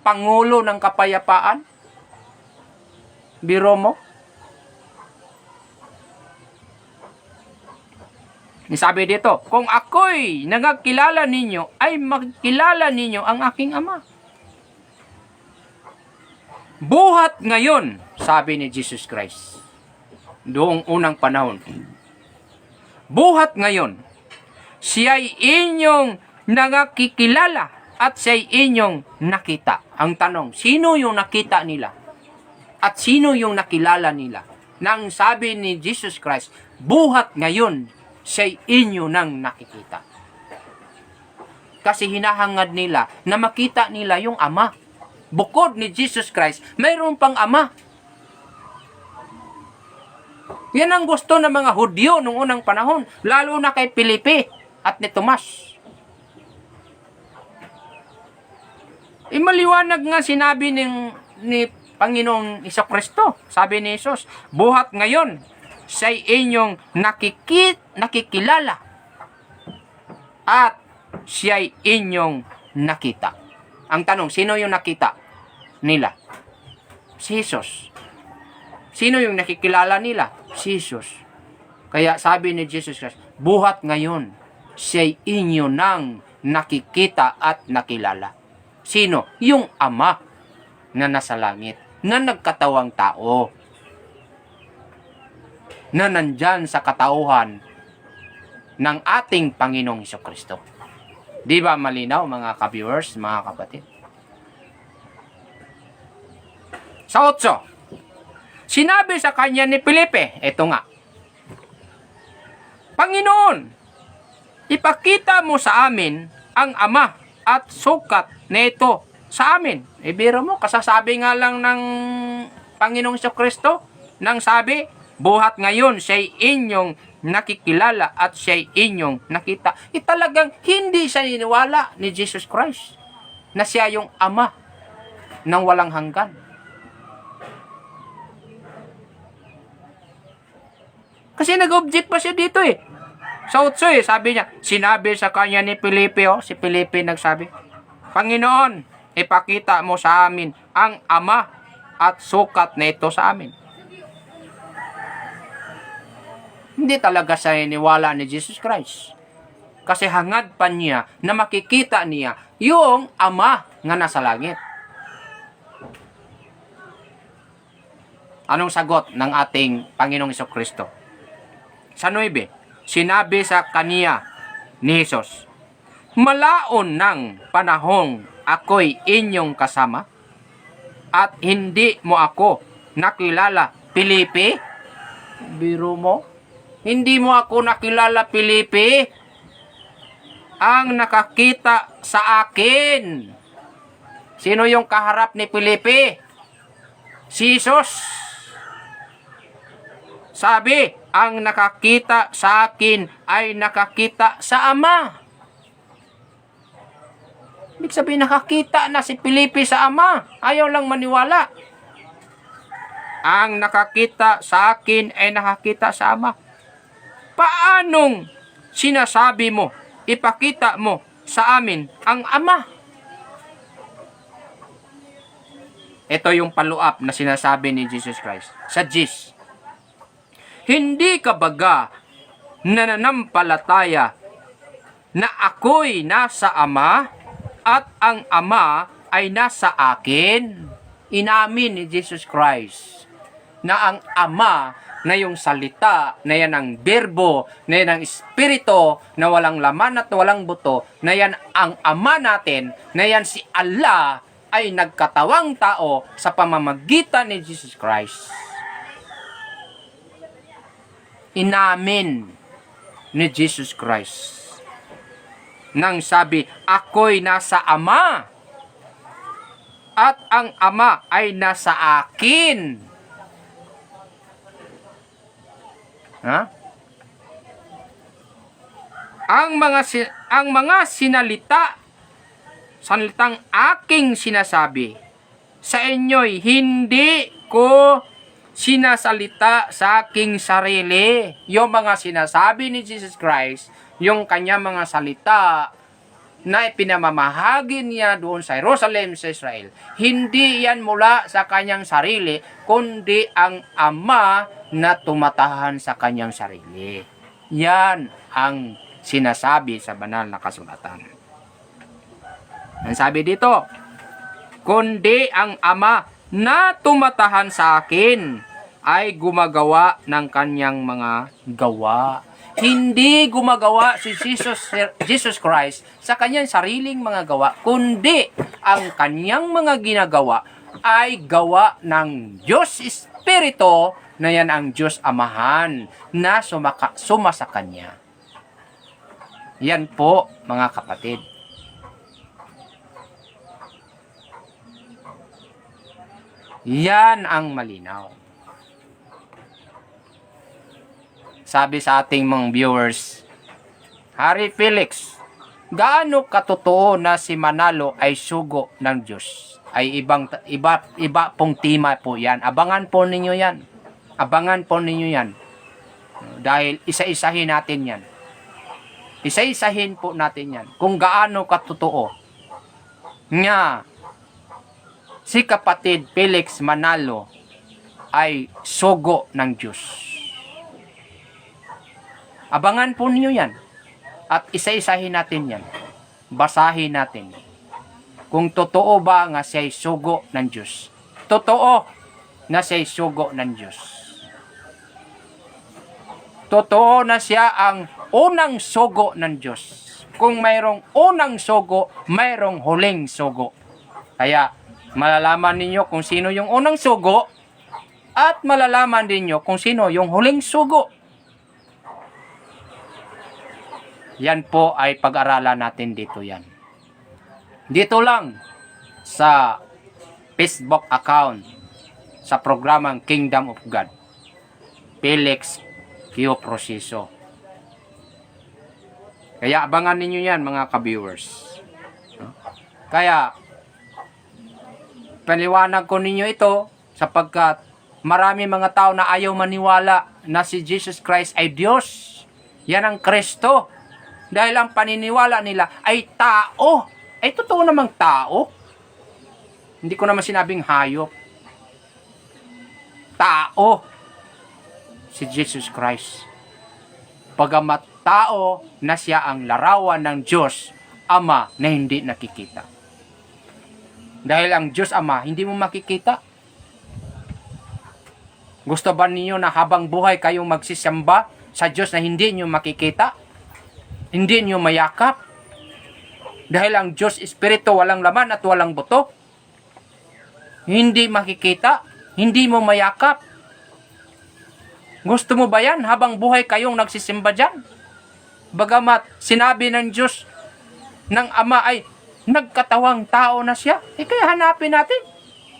Pangulo ng kapayapaan. Biro mo? Sabi dito, kung ako'y nagkilala ninyo, ay magkilala ninyo ang aking Ama. Buhat ngayon, sabi ni Jesus Christ, doong unang panahon, buhat ngayon, siya'y inyong nakikilala at siya'y inyong nakita. Ang tanong, sino yung nakita nila? At sino yung nakilala nila? Nang sabi ni Jesus Christ, buhat ngayon, siya'y inyo nang nakikita. Kasi hinahangad nila na makita nila yung Ama. Bukod ni Jesus Christ, mayroon pang Ama. Yan ang gusto ng mga Hudyo noong unang panahon, lalo na kay Felipe at ni Tomas. Maliwanag nga sinabi ni Panginoong Jesucristo. Sabi ni Jesus, buhat ngayon, siya'y inyong nakikilala at siya'y inyong nakita. Ang tanong, sino yung nakita nila? Si Jesus. Sino yung nakikilala nila? Si Jesus. Kaya sabi ni Jesus Christ, buhat ngayon, siya'y inyo nang nakikita at nakilala. Sino? Yung Ama na nasa langit, na nagkatawang tao, na nandyan sa katauhan ng ating Panginoong Jesucristo. Di ba malinaw mga ka-viewers, mga kapatid? Sa 8, sinabi sa kanya ni Felipe, eto nga, Panginoon, ipakita mo sa amin ang Ama at sukat nito sa amin. Biro mo, kasasabi nga lang ng Panginoong Jesucristo, nang sabi, buhat ngayon siya'y inyong nakikilala at siya'y inyong nakita. Talagang hindi siya niniwala ni Jesus Christ na siya yung Ama ng walang hanggan. Kasi nag-object pa siya dito Sa 8 sabi niya, sinabi sa kanya ni Felipe, si Felipe nagsabi, Panginoon, ipakita mo sa amin ang Ama at sukat na ito sa amin. Hindi talaga siya iniwala ni Jesus Christ. Kasi hangad pa niya na makikita niya yung Ama nga nasa langit. Anong sagot ng ating Panginoong Jesucristo? Sa 9, sinabi sa kaniya ni Jesus, malaon ng panahong ako'y inyong kasama at hindi mo ako nakilala, Filipi? Biro mo? Hindi mo ako nakilala, Filipi? Ang nakakita sa akin. Sino yung kaharap ni Filipi? Si Jesus. Sabi, ang nakakita sa akin ay nakakita sa Ama. Ibig sabihin, nakakita na si Filipi sa Ama. Ayaw lang maniwala. Ang nakakita sa akin ay nakakita sa Ama. Paanong sinasabi mo, ipakita mo sa amin ang Ama? Ito yung follow-up na sinasabi ni Jesus Christ sa 10. Hindi ka baga nananampalataya na ako'y nasa Ama at ang Ama ay nasa akin? Inamin ni Jesus Christ na ang Ama na yung salita, na yan ang berbo, na yan ang espiritu, na walang laman at walang buto, na yan ang Ama natin, na yan si Allah ay nagkatawang tao sa pamamagitan ni Jesus Christ. Inamin ni Jesus Christ nang sabi, ako'y nasa Ama at ang Ama ay nasa akin. Ha? Ang mga salitang aking sinasabi sa inyo'y hindi ko sinasalita sa aking sarili. Yung mga sinasabi ni Jesus Christ, yung kanya mga salita na ipinamamahagi niya doon sa Jerusalem, sa Israel, hindi yan mula sa kanyang sarili, kundi ang Ama na tumatahan sa kanyang sarili. Yan ang sinasabi sa banal na kasulatan. Ang sabi dito, kundi ang Ama na tumatahan sa akin ay gumagawa ng kanyang mga gawa. Hindi gumagawa si Jesus Christ sa kanyang sariling mga gawa, kundi ang kanyang mga ginagawa ay gawa ng Diyos Espiritu, na yan ang Diyos Amahan na suma sa kanya. Yan po, mga kapatid. Yan ang malinaw. Sabi sa ating mga viewers, Harry Felix, gaano katotoo na si Manalo ay sugo ng Diyos? Ay iba pong tema po yan. Abangan po ninyo yan. Abangan po ninyo yan. Dahil isa-isahin natin yan. Isa-isahin po natin yan. Kung gaano katotoo nga si kapatid Felix Manalo ay sugo ng Diyos. Abangan po ninyo yan. At isa-isahin natin yan. Basahin natin. Kung totoo ba nga siya'y sugo ng Diyos. Totoo na siya'y sugo ng Diyos. Totoo na siya ang unang sugo ng Diyos. Kung mayroong unang sugo, mayroong huling sugo. Kaya malalaman ninyo kung sino yung unang sugo at malalaman ninyo kung sino yung huling sugo. Yan po ay pag-aralan natin dito yan. Dito lang sa Facebook account sa programang Kingdom of God. Felix Q. Proceso. Kaya abangan ninyo yan, mga ka-viewers. Kaya paliwanag ko ninyo ito sapagkat marami mga tao na ayaw maniwala na si Jesus Christ ay Diyos. Yan ang Kristo. Dahil ang paniniwala nila ay tao. Ay totoo namang tao. Hindi ko naman sinabing hayop. Tao. Si Jesus Christ. Pagamat tao na siya ang larawan ng Diyos, Ama na hindi nakikita. Dahil ang Diyos Ama, hindi mo makikita. Gusto ba ninyo na habang buhay kayong magsisamba sa Diyos na hindi nyo makikita? Hindi nyo mayakap? Dahil ang Diyos Espiritu walang laman at walang buto. Hindi makikita, hindi mo mayakap. Gusto mo ba yan habang buhay kayong nagsisimba dyan? Bagamat sinabi ng Diyos ng Ama ay nagkatawang tao na siya. Kaya hanapin natin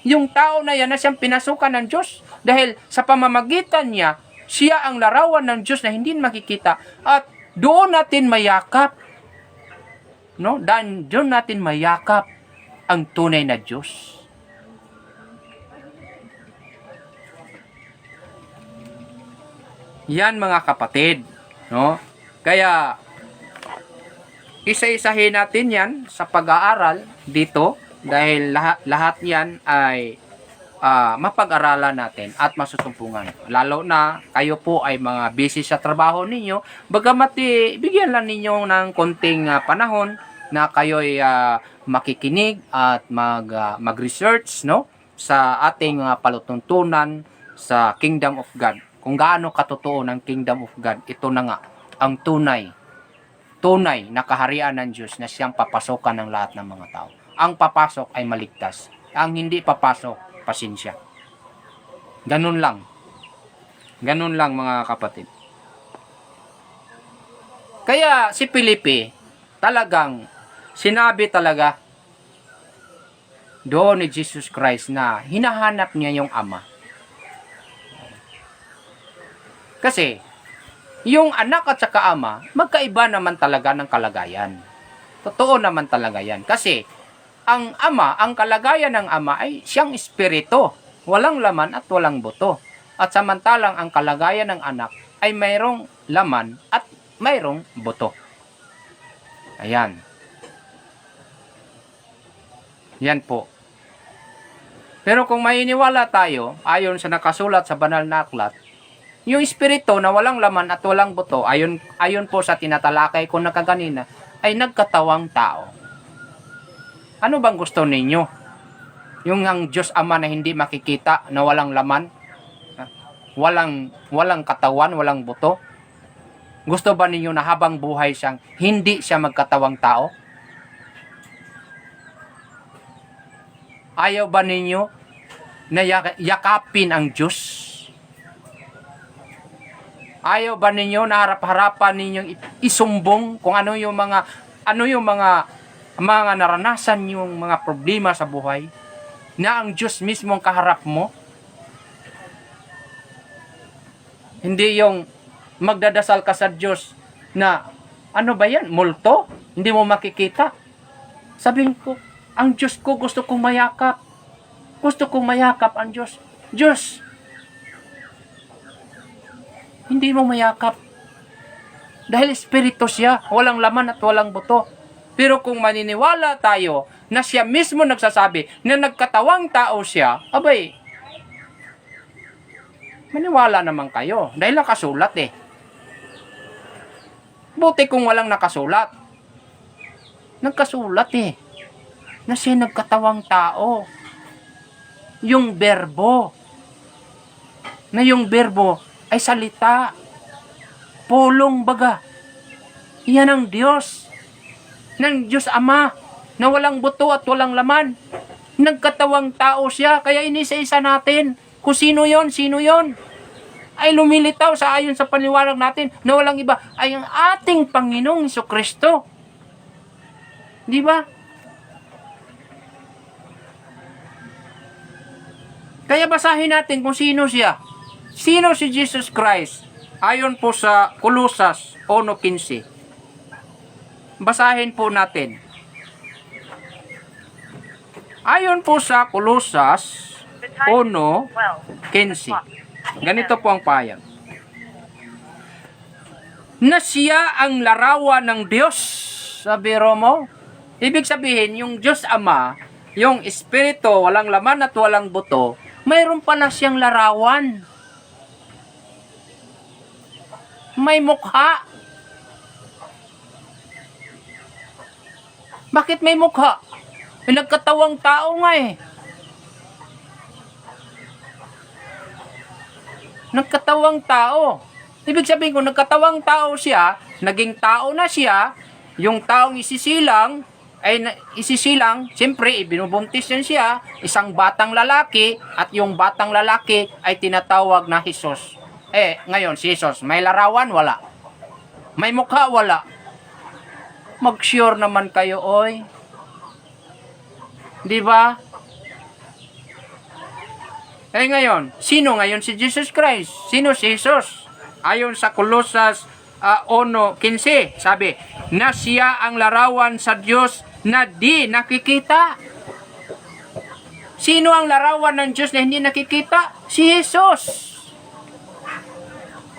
yung tao na yan na siyang pinasukan ng Diyos. Dahil sa pamamagitan niya, siya ang larawan ng Diyos na hindi makikita. At doon natin mayakap. No? Doon natin mayakap ang tunay na Diyos. Yan mga kapatid, no? Kaya isa-isahin natin yan sa pag-aaral dito dahil lahat yan ay mapag-aralan natin at masusumpungan. Lalo na kayo po ay mga busy sa trabaho ninyo, bagamat bigyan lang ninyo ng konting panahon na kayo ay makikinig at mag-research, no, sa ating palutuntunan sa Kingdom of God. Kung gaano katotoo ng Kingdom of God, ito na nga ang tunay na kaharian ng Diyos na siyang papasokan ng lahat ng mga tao. Ang papasok ay maligtas. Ang hindi papasok, pasensya. Ganun lang. Ganun lang mga kapatid. Kaya si Felipe, talagang sinabi talaga doon ni Jesus Christ na hinahanap niya yung Ama. Kasi, yung anak at saka ama, magkaiba naman talaga ng kalagayan. Totoo naman talaga yan. Kasi, ang ama, ang kalagayan ng ama ay siyang espiritu. Walang laman at walang buto. At samantalang ang kalagayan ng anak ay mayroong laman at mayroong buto. Ayan. Yan po. Pero kung mainiwala tayo, ayon sa nakasulat sa banal na aklat, yung espiritu na walang laman at walang buto, ayon po sa tinatalakay ko na kaganina, ay nagkatawang tao. Ano bang gusto ninyo? Yung ang Diyos Ama na hindi makikita, na walang laman, walang katawan, walang buto? Gusto ba ninyo na habang buhay siyang hindi siya magkatawang tao? Ayaw ba ninyo na yakapin ang Diyos? Ayaw ba ninyo na harap-harapan ninyong isumbong kung ano yung mga naranasan yung mga problema sa buhay na ang Diyos mismo ang kaharap mo? Hindi yung magdadasal ka sa Diyos na ano ba yan? Multo? Hindi mo makikita? Sabihin ko, ang Diyos ko gusto kong mayakap. Gusto kong mayakap ang Diyos. Diyos, hindi mo mayakap. Dahil espiritu siya, walang laman at walang buto. Pero kung maniniwala tayo na siya mismo nagsasabi na nagkatawang tao siya, abay, maniwala naman kayo. Dahil nakasulat eh. Buti kung walang nakasulat. Nagkasulat eh. Na siya nagkatawang tao. Yung berbo. Na yung berbo ay salita. Pulong baga. Iyan ang Diyos. Ng Diyos Ama na walang buto at walang laman. Nagkatawang tao siya. Kaya inisa-isa natin kung sino yon, ay lumilitaw sa ayon sa paniwalag natin na walang iba ay ang ating Panginoong Jesucristo. Di ba? Kaya basahin natin kung sino siya. Sino si Jesus Christ? Ayon po sa Kolosas 1:15. Basahin po natin. Ayon po sa Kolosas 1:15. Ganito po ang pahayag. Na siya ang larawan ng Diyos. Sabi mo, ibig sabihin, yung Diyos Ama, yung Espiritu, walang laman at walang buto, mayroon pala siyang larawan. May mukha. Bakit may mukha? May nagkatawang tao nga eh. Nagkatawang tao. Ibig sabihin kung nagkatawang tao siya, naging tao na siya, yung taong isisilang, siyempre, ibinubuntis yan siya, isang batang lalaki, at yung batang lalaki ay tinatawag na Jesus. Ngayon, si Jesus, may larawan? Wala. May mukha? Wala. Mag-sure naman kayo, oy. Di ba? Ngayon, sino ngayon si Jesus Christ? Sino si Jesus? Ayon sa Colosas 1:15, sabi, na siya ang larawan sa Diyos na di nakikita. Sino ang larawan ng Diyos na hindi nakikita? Si Jesus.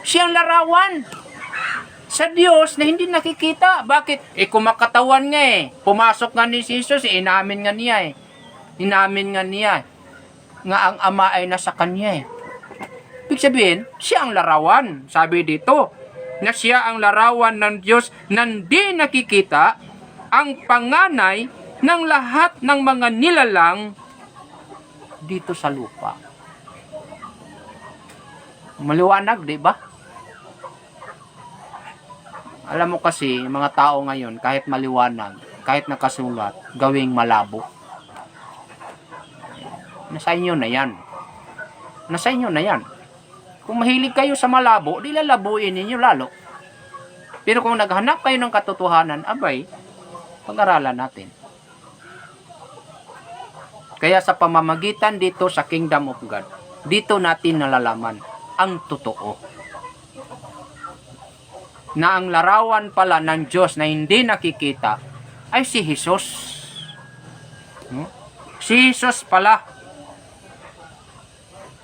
Siya ang larawan sa Diyos na hindi nakikita. Bakit? Kumakatawan nga eh. Pumasok nga ni Jesus, inamin nga niya eh. Inamin nga niya nga ang Ama ay nasa kanya eh. Ibig sabihin, siya ang larawan. Sabi dito, na siya ang larawan ng Diyos na hindi nakikita, ang panganay ng lahat ng mga nilalang dito sa lupa. Maliwanag, di ba? Alam mo kasi, mga tao ngayon, kahit maliwanag, kahit nakasulat, gawing malabo. Nasa inyo na yan. Nasa inyo na yan. Kung mahilig kayo sa malabo, di lalabuin ninyo lalo. Pero kung naghanap kayo ng katotohanan, abay, pag-aralan natin. Kaya sa pamamagitan dito sa Kingdom of God, dito natin nalalaman ang totoo. Na ang larawan pala ng Diyos na hindi nakikita ay si Jesus. Si Jesus pala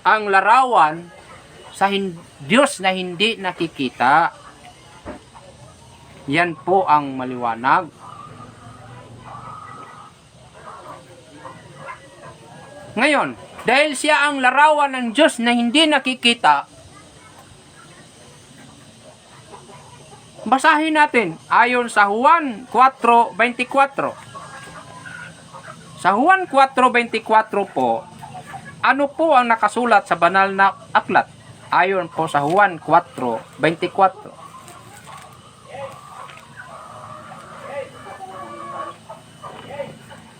ang larawan sa Diyos na hindi nakikita. Yan po ang maliwanag. Ngayon, dahil siya ang larawan ng Diyos na hindi nakikita, basahin natin ayon sa Juan 4:24. Sa Juan 4:24 po, ano po ang nakasulat sa banal na aklat? Ayon po sa Juan 4:24.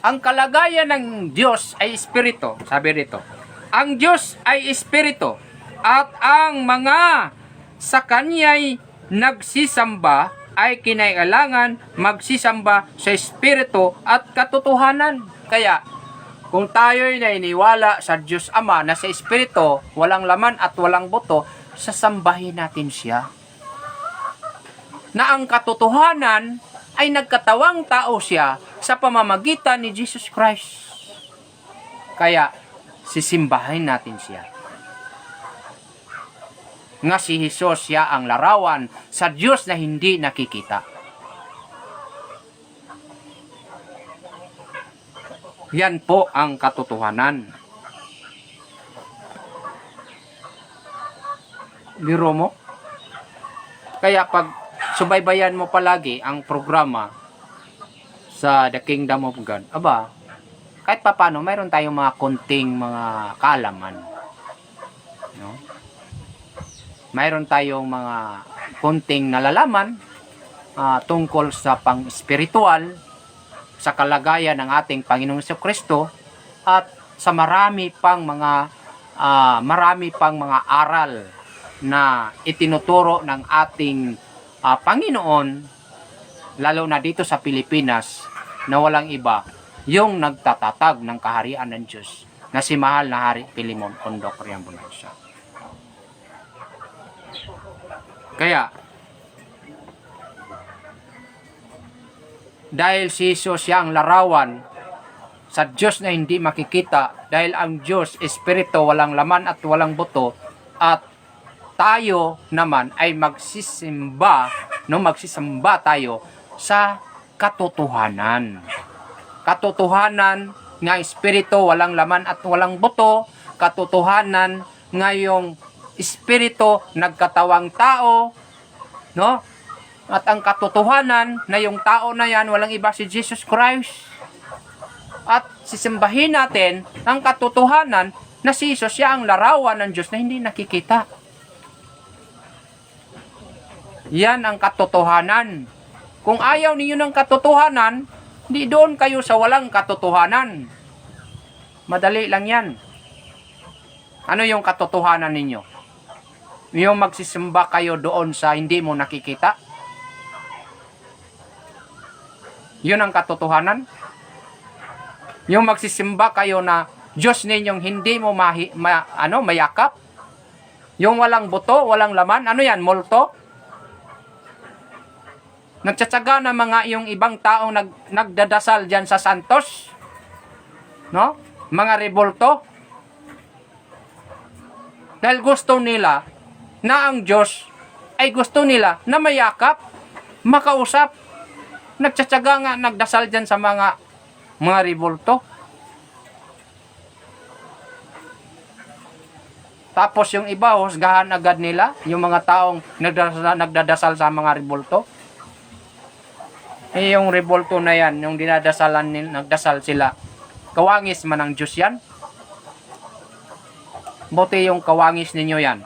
Ang kalagayan ng Diyos ay espiritu, sabi rito. Ang Diyos ay espiritu, at ang mga sa Kanya'y nagsisamba ay kinailangan magsisamba sa espiritu at katotohanan. Kaya, kung tayo'y nainiwala sa Diyos Ama na sa espiritu, walang laman at walang buto, sasambahin natin siya. Na ang katotohanan ay nagkatawang tao siya sa pamamagitan ni Jesus Christ. Kaya, sisimbahin natin siya. Nga si Jesus siya ang larawan sa Diyos na hindi nakikita. Yan po ang katotohanan. Biro mo? Kaya pag subaybayan mo palagi ang programa sa The Kingdom of God, aba, kahit papano, mayroon tayong mga konting mga kaalaman. No? Mayroon tayong mga konting nalalaman tungkol sa pang-spiritual, sa kalagayan ng ating Panginoong Jesucristo, at sa marami pang mga aral na itinuturo ng ating Panginoon, lalo na dito sa Pilipinas, na walang iba, yung nagtatatag ng kaharian ng Diyos, na si Mahal na Hari Pilimon Ondok Riambulansa. Kaya, dahil si Jesus siya ang larawan sa Diyos na hindi makikita, dahil ang Diyos, espiritu, walang laman at walang buto, at tayo naman ay magsisamba tayo sa katotohanan. Katotohanan nga espiritu, walang laman at walang buto, katotohanan ngayong espiritu nagkatawang tao, no? At ang katotohanan na yung tao na yan, walang iba si Jesus Christ. At sisimbahin natin ang katotohanan na si Jesus siya ang larawan ng Diyos na hindi nakikita. Yan ang katotohanan. Kung ayaw ninyo ng katotohanan, di doon kayo sa walang katotohanan. Madali lang yan. Ano yung katotohanan ninyo? Yung magsisimba kayo doon sa hindi mo nakikita? Yun ang katotohanan? Yung magsisimba kayo na Diyos ninyong hindi mo mayakap? Yung walang buto, walang laman, ano yan, multo? Nagtsatsaga na mga yung ibang taong nagdadasal dyan sa Santos? No? Mga rebolto? Dahil gusto nila na ang Diyos ay gusto nila na mayakap, makausap. Nagtsatsaga nga, nagdasal dyan sa mga revolto. Tapos yung iba, husgahan agad nila, yung mga taong nagdadasal sa mga revolto. Yung revolto na yan, yung nagdasal sila, kawangis man ang Diyos yan. Buti yung kawangis ninyo yan.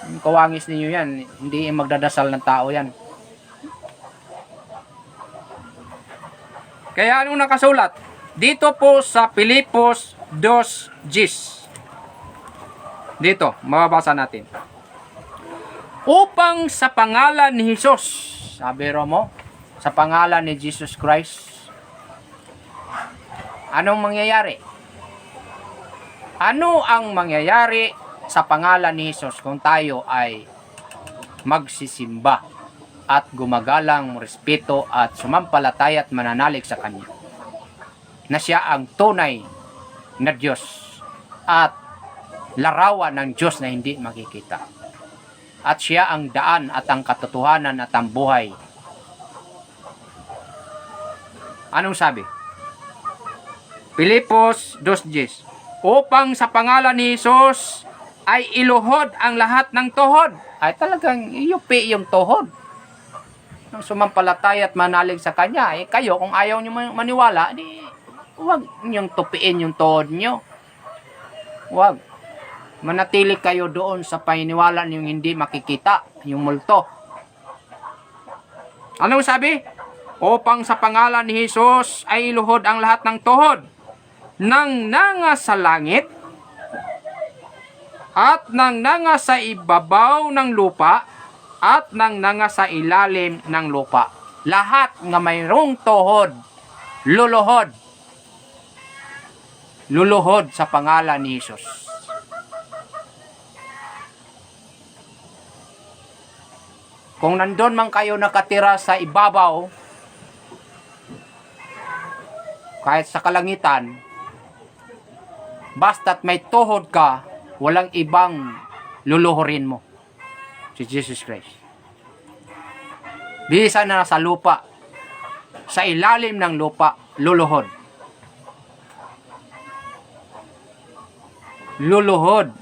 Yung kawangis ninyo yan, hindi magdadasal ng tao yan. Kaya anong nakasulat? Dito po sa Filipos 2:10. Dito, mababasa natin. Upang sa pangalan ni Jesus, sabi mo, sa pangalan ni Jesus Christ, anong mangyayari? Ano ang mangyayari sa pangalan ni Jesus kung tayo ay magsisimba at gumagalang, respeto at sumampalataya at mananalig sa Kanya? Na siya ang tunay na Diyos at larawan ng Diyos na hindi makikita. At siya ang daan at ang katotohanan at ang buhay. Anong sabi? Filipos 2:10. Upang sa pangalan ni Jesus ay iluhod ang lahat ng tuhod. Ay talagang iyupi yung tuhod. Nang sumampalataya at manalig sa Kanya, kayo kung ayaw nyo maniwala, di huwag nyong tupiin yung tuhod nyo. Huwag. Manatili kayo doon sa paniniwala yung hindi makikita, yung multo. Anong sabi? Upang sa pangalan ni Jesus ay iluhod ang lahat ng tuhod nang nanga sa langit at nang nanga sa ibabaw ng lupa at nang nanga sa ilalim ng lupa. Lahat nga mayroong tuhod, luluhod. Luluhod sa pangalan ni Jesus. Kung nandun man kayo nakatira sa ibabaw, kahit sa kalangitan, basta't may tuhod ka, walang ibang luluhurin mo. Si Jesus Christ. Bisa na sa lupa, sa ilalim ng lupa, luluhod. Luluhod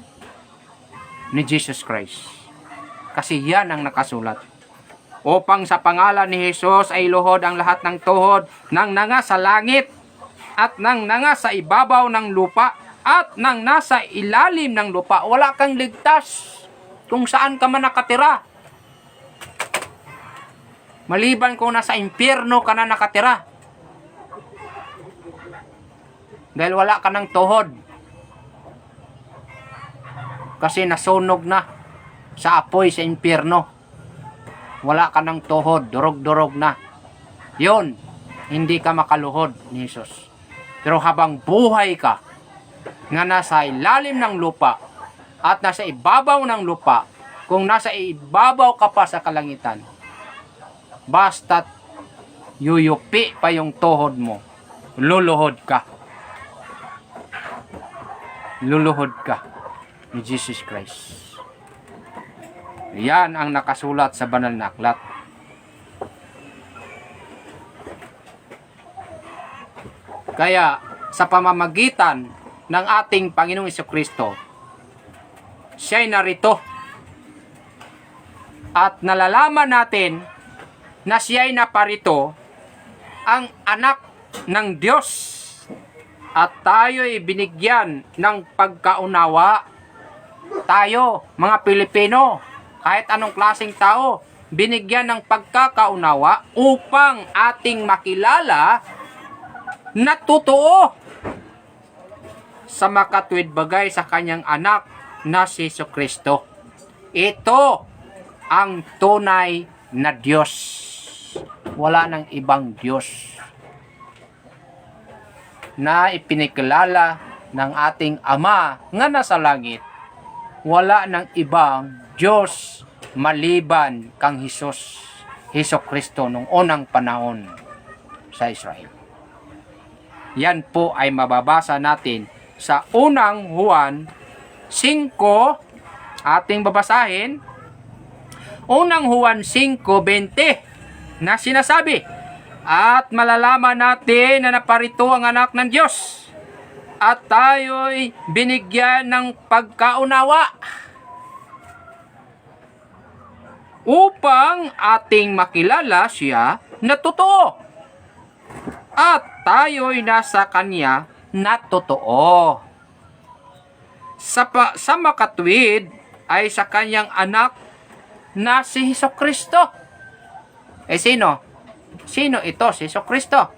ni Jesus Christ. Kasi yan ang nakasulat. Upang sa pangalan ni Jesus ay luhod ang lahat ng tuhod nang nanga sa langit at nang nanga sa ibabaw ng lupa at nang nasa ilalim ng lupa. Wala kang ligtas kung saan ka man nakatira. Maliban kung nasa impyerno ka na nakatira. Dahil wala ka ng tuhod. Kasi nasunog na sa apoy sa impyerno. Wala ka ng tuhod, durog-durog na. Yun, hindi ka makaluhod ni Jesus. Pero habang buhay ka, nga nasa ilalim ng lupa, at nasa ibabaw ng lupa, kung nasa ibabaw ka pa sa kalangitan, basta't yuyupi pa yung tuhod mo, luluhod ka. Luluhod ka ni Jesus Christ. Yan ang nakasulat sa banal na aklat. Kaya sa pamamagitan ng ating Panginoong Jesucristo, siya'y narito at nalalaman natin na siya'y naparito, ang anak ng Diyos, at tayo'y binigyan ng pagkaunawa. Tayo, mga Pilipino, kahit anong klaseng tao, binigyan ng pagkakaunawa upang ating makilala na totoo sa makatuwid bagay sa kanyang anak na si Jesucristo. Ito ang tunay na Diyos. Wala nang ibang Diyos na ipinakilala ng ating Ama nga nasa langit. Wala nang ibang Diyos maliban kang Jesucristo nung unang panahon sa Israel. Yan po ay mababasa natin sa unang Juan 5, ating babasahin. Unang Juan 5:20 na sinasabi, at malalaman natin na naparito ang anak ng Diyos at tayo'y binigyan ng pagkaunawa upang ating makilala siya na totoo at tayo'y nasa kanya na totoo. Sa makatwid ay sa kanyang anak na si Jesucristo. Sino? Sino ito? Si Jesucristo.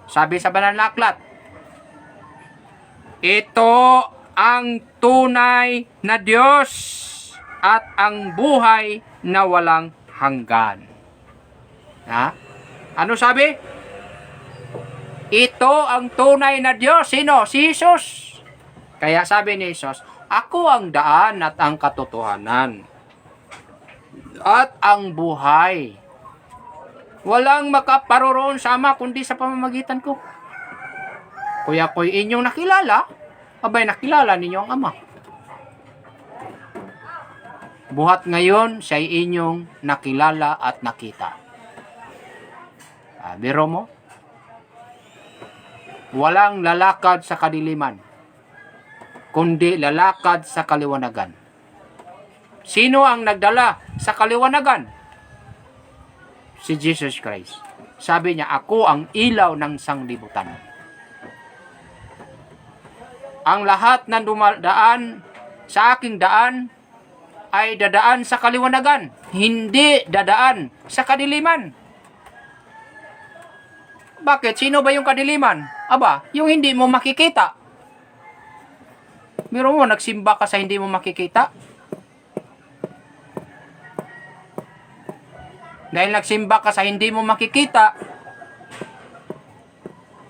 Sabi sa banal na aklat, ito ang tunay na Diyos at ang buhay na walang hanggan. Ha? Ano sabi? Ito ang tunay na Diyos. Sino? Si Jesus. Kaya sabi ni Jesus, ako ang daan at ang katotohanan at ang buhay. Walang makaparoroon sa Ama kundi sa pamamagitan ko. Kuya ko'y inyong nakilala, abay nakilala ninyo ang Ama. Buhat ngayon, siya'y inyong nakilala at nakita. Biro mo? Walang lalakad sa kadiliman, kundi lalakad sa kaliwanagan. Sino ang nagdala sa kaliwanagan? Si Jesus Christ. Sabi niya, ako ang ilaw ng sanglibutan. Ang lahat ng dumadaan sa aking daan ay dadaan sa kaliwanagan, hindi dadaan sa kadiliman. Bakit? Sino ba yung kadiliman? Aba, yung hindi mo makikita. Miro mo, nagsimba ka sa hindi mo makikita. Dahil nagsimba ka sa hindi mo makikita,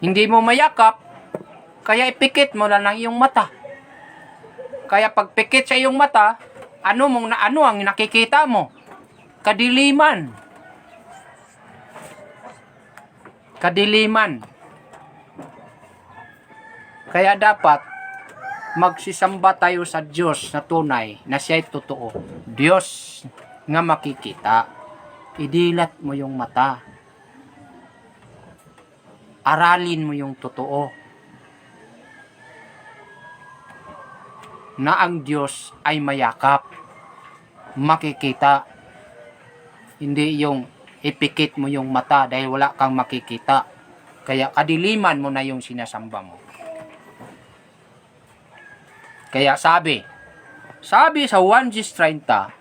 hindi mo mayakap, kaya ipikit mo na ng iyong mata. Kaya pag pikit sa iyong mata, ano ang nakikita mo? Kadiliman. Kadiliman. Kaya dapat magsisamba tayo sa Diyos na tunay, na siya'y totoo. Diyos nga makikita. Idilat mo yung mata. Aralin mo yung totoo. Na ang Diyos ay mayakap. Makikita. Hindi yung ipikit mo yung mata dahil wala kang makikita. Kaya kadiliman mo na yung sinasamba mo. Kaya sabi sa 1:30,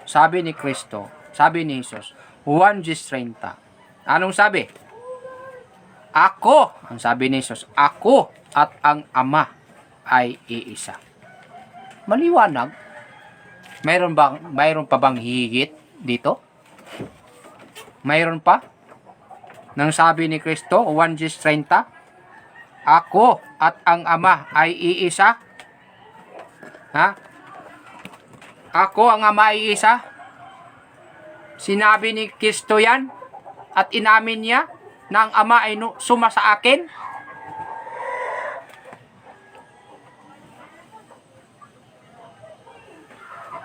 sabi ni Kristo, sabi ni Jesus, 1:30. Anong sabi? Ako, ang sabi ni Jesus, ako at ang Ama ay iisa. Maliwanag. Mayroon pa bang higit dito? Mayroon pa? Nang sabi ni Kristo, 1:30, ako at ang Ama ay iisa. Ha? Ako ang Ama ay iisa. Sinabi ni Kristo yan at inamin niya na ang Ama ay suma sa akin.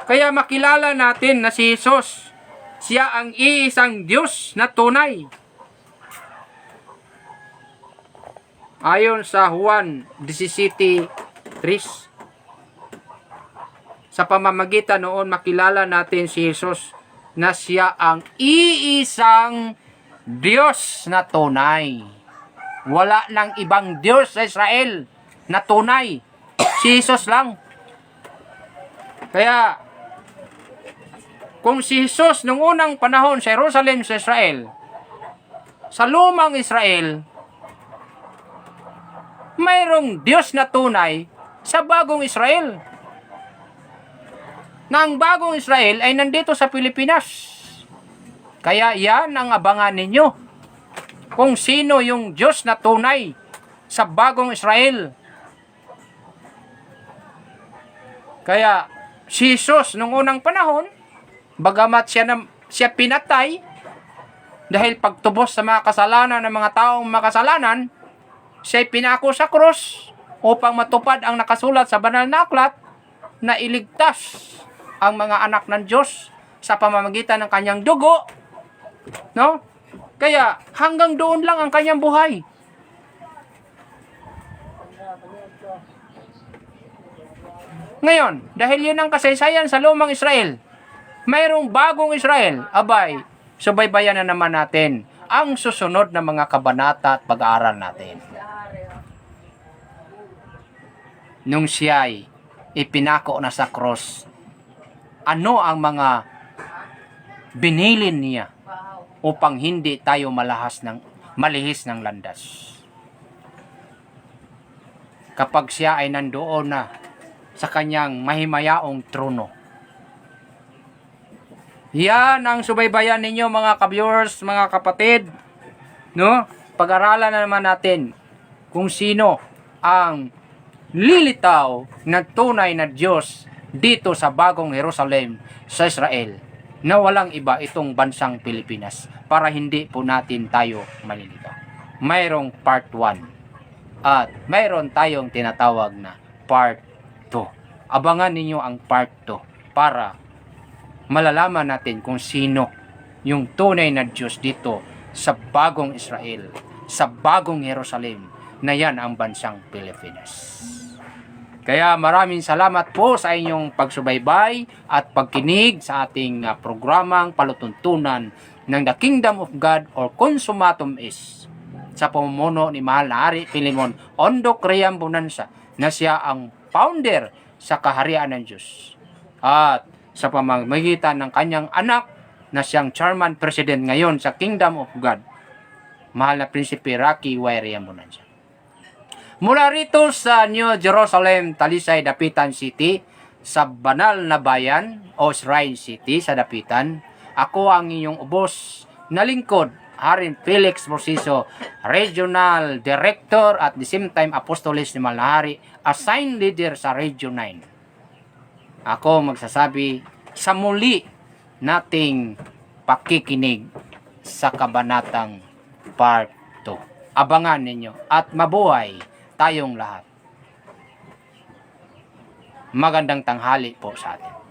Kaya makilala natin na si Jesus, siya ang iisang Diyos na tunay. Ayon sa Juan 17:3, sa pamamagitan noon makilala natin si Jesus na siya ang iisang Diyos na tunay. Wala nang ibang Diyos sa Israel na tunay. Si Jesus lang. Kaya, kung si Jesus nung unang panahon sa Jerusalem sa Israel, sa lumang Israel, mayroong Diyos na tunay sa bagong Israel. Na ang bagong Israel ay nandito sa Pilipinas. Kaya yan ang abangan ninyo. Kung sino yung Diyos na tunay sa bagong Israel. Kaya si Jesus nung unang panahon, bagamat siya pinatay dahil pagtubos sa mga kasalanan ng mga taong makasalanan, siya'y pinako sa krus upang matupad ang nakasulat sa banal na aklat na iligtas ang mga anak ng Diyos sa pamamagitan ng kanyang dugo. No? Kaya hanggang doon lang ang kanyang buhay. Ngayon, dahil yun ang kasaysayan sa lumang Israel, mayroong bagong Israel, abay, subaybayan na naman natin ang susunod na mga kabanata at pag-aaral natin. Nung siya'y ipinako na sa cross, ano ang mga binilin niya upang hindi tayo malihis ng landas? Kapag siya ay nandoon na sa kanyang mahimayaong trono. Yan ang subaybayan ninyo mga ka-viewers, mga kapatid. No? Pag-aralan na naman natin kung sino ang lilitaw na tunay na Diyos dito sa bagong Jerusalem sa Israel na walang iba itong bansang Pilipinas para hindi po natin tayo malilitaw. Mayroong part 1 at mayroon tayong tinatawag na part 2. Abangan ninyo ang part 2 para malalaman natin kung sino yung tunay na Diyos dito sa bagong Israel, sa bagong Jerusalem, na yan ang bansang Pilipinas. Kaya maraming salamat po sa inyong pagsubaybay at pagkinig sa ating programang palutuntunan ng The Kingdom of God or Consumatum Est sa pamumuno ni Mahal na Hari Filemon Ondo Cream Bonanza na siya ang founder sa kaharian ng Diyos at sa pamamagitan ng kanyang anak na siyang chairman president ngayon sa Kingdom of God, Mahal na Prinsipe Rocky Y. Riam Bonanza. Mula rito sa New Jerusalem, Talisay, Dapitan City, sa banal na bayan o Shrine City sa Dapitan, ako ang inyong ubos na lingkod, Haring Felix Borsiso, Regional Director at the same time Apostolis ni Malahari, assigned leader sa Region 9. Ako magsasabi sa muli nating pakikinig sa kabanatang part 2. Abangan ninyo at mabuhay tayong lahat. Magandang tanghali po sa atin.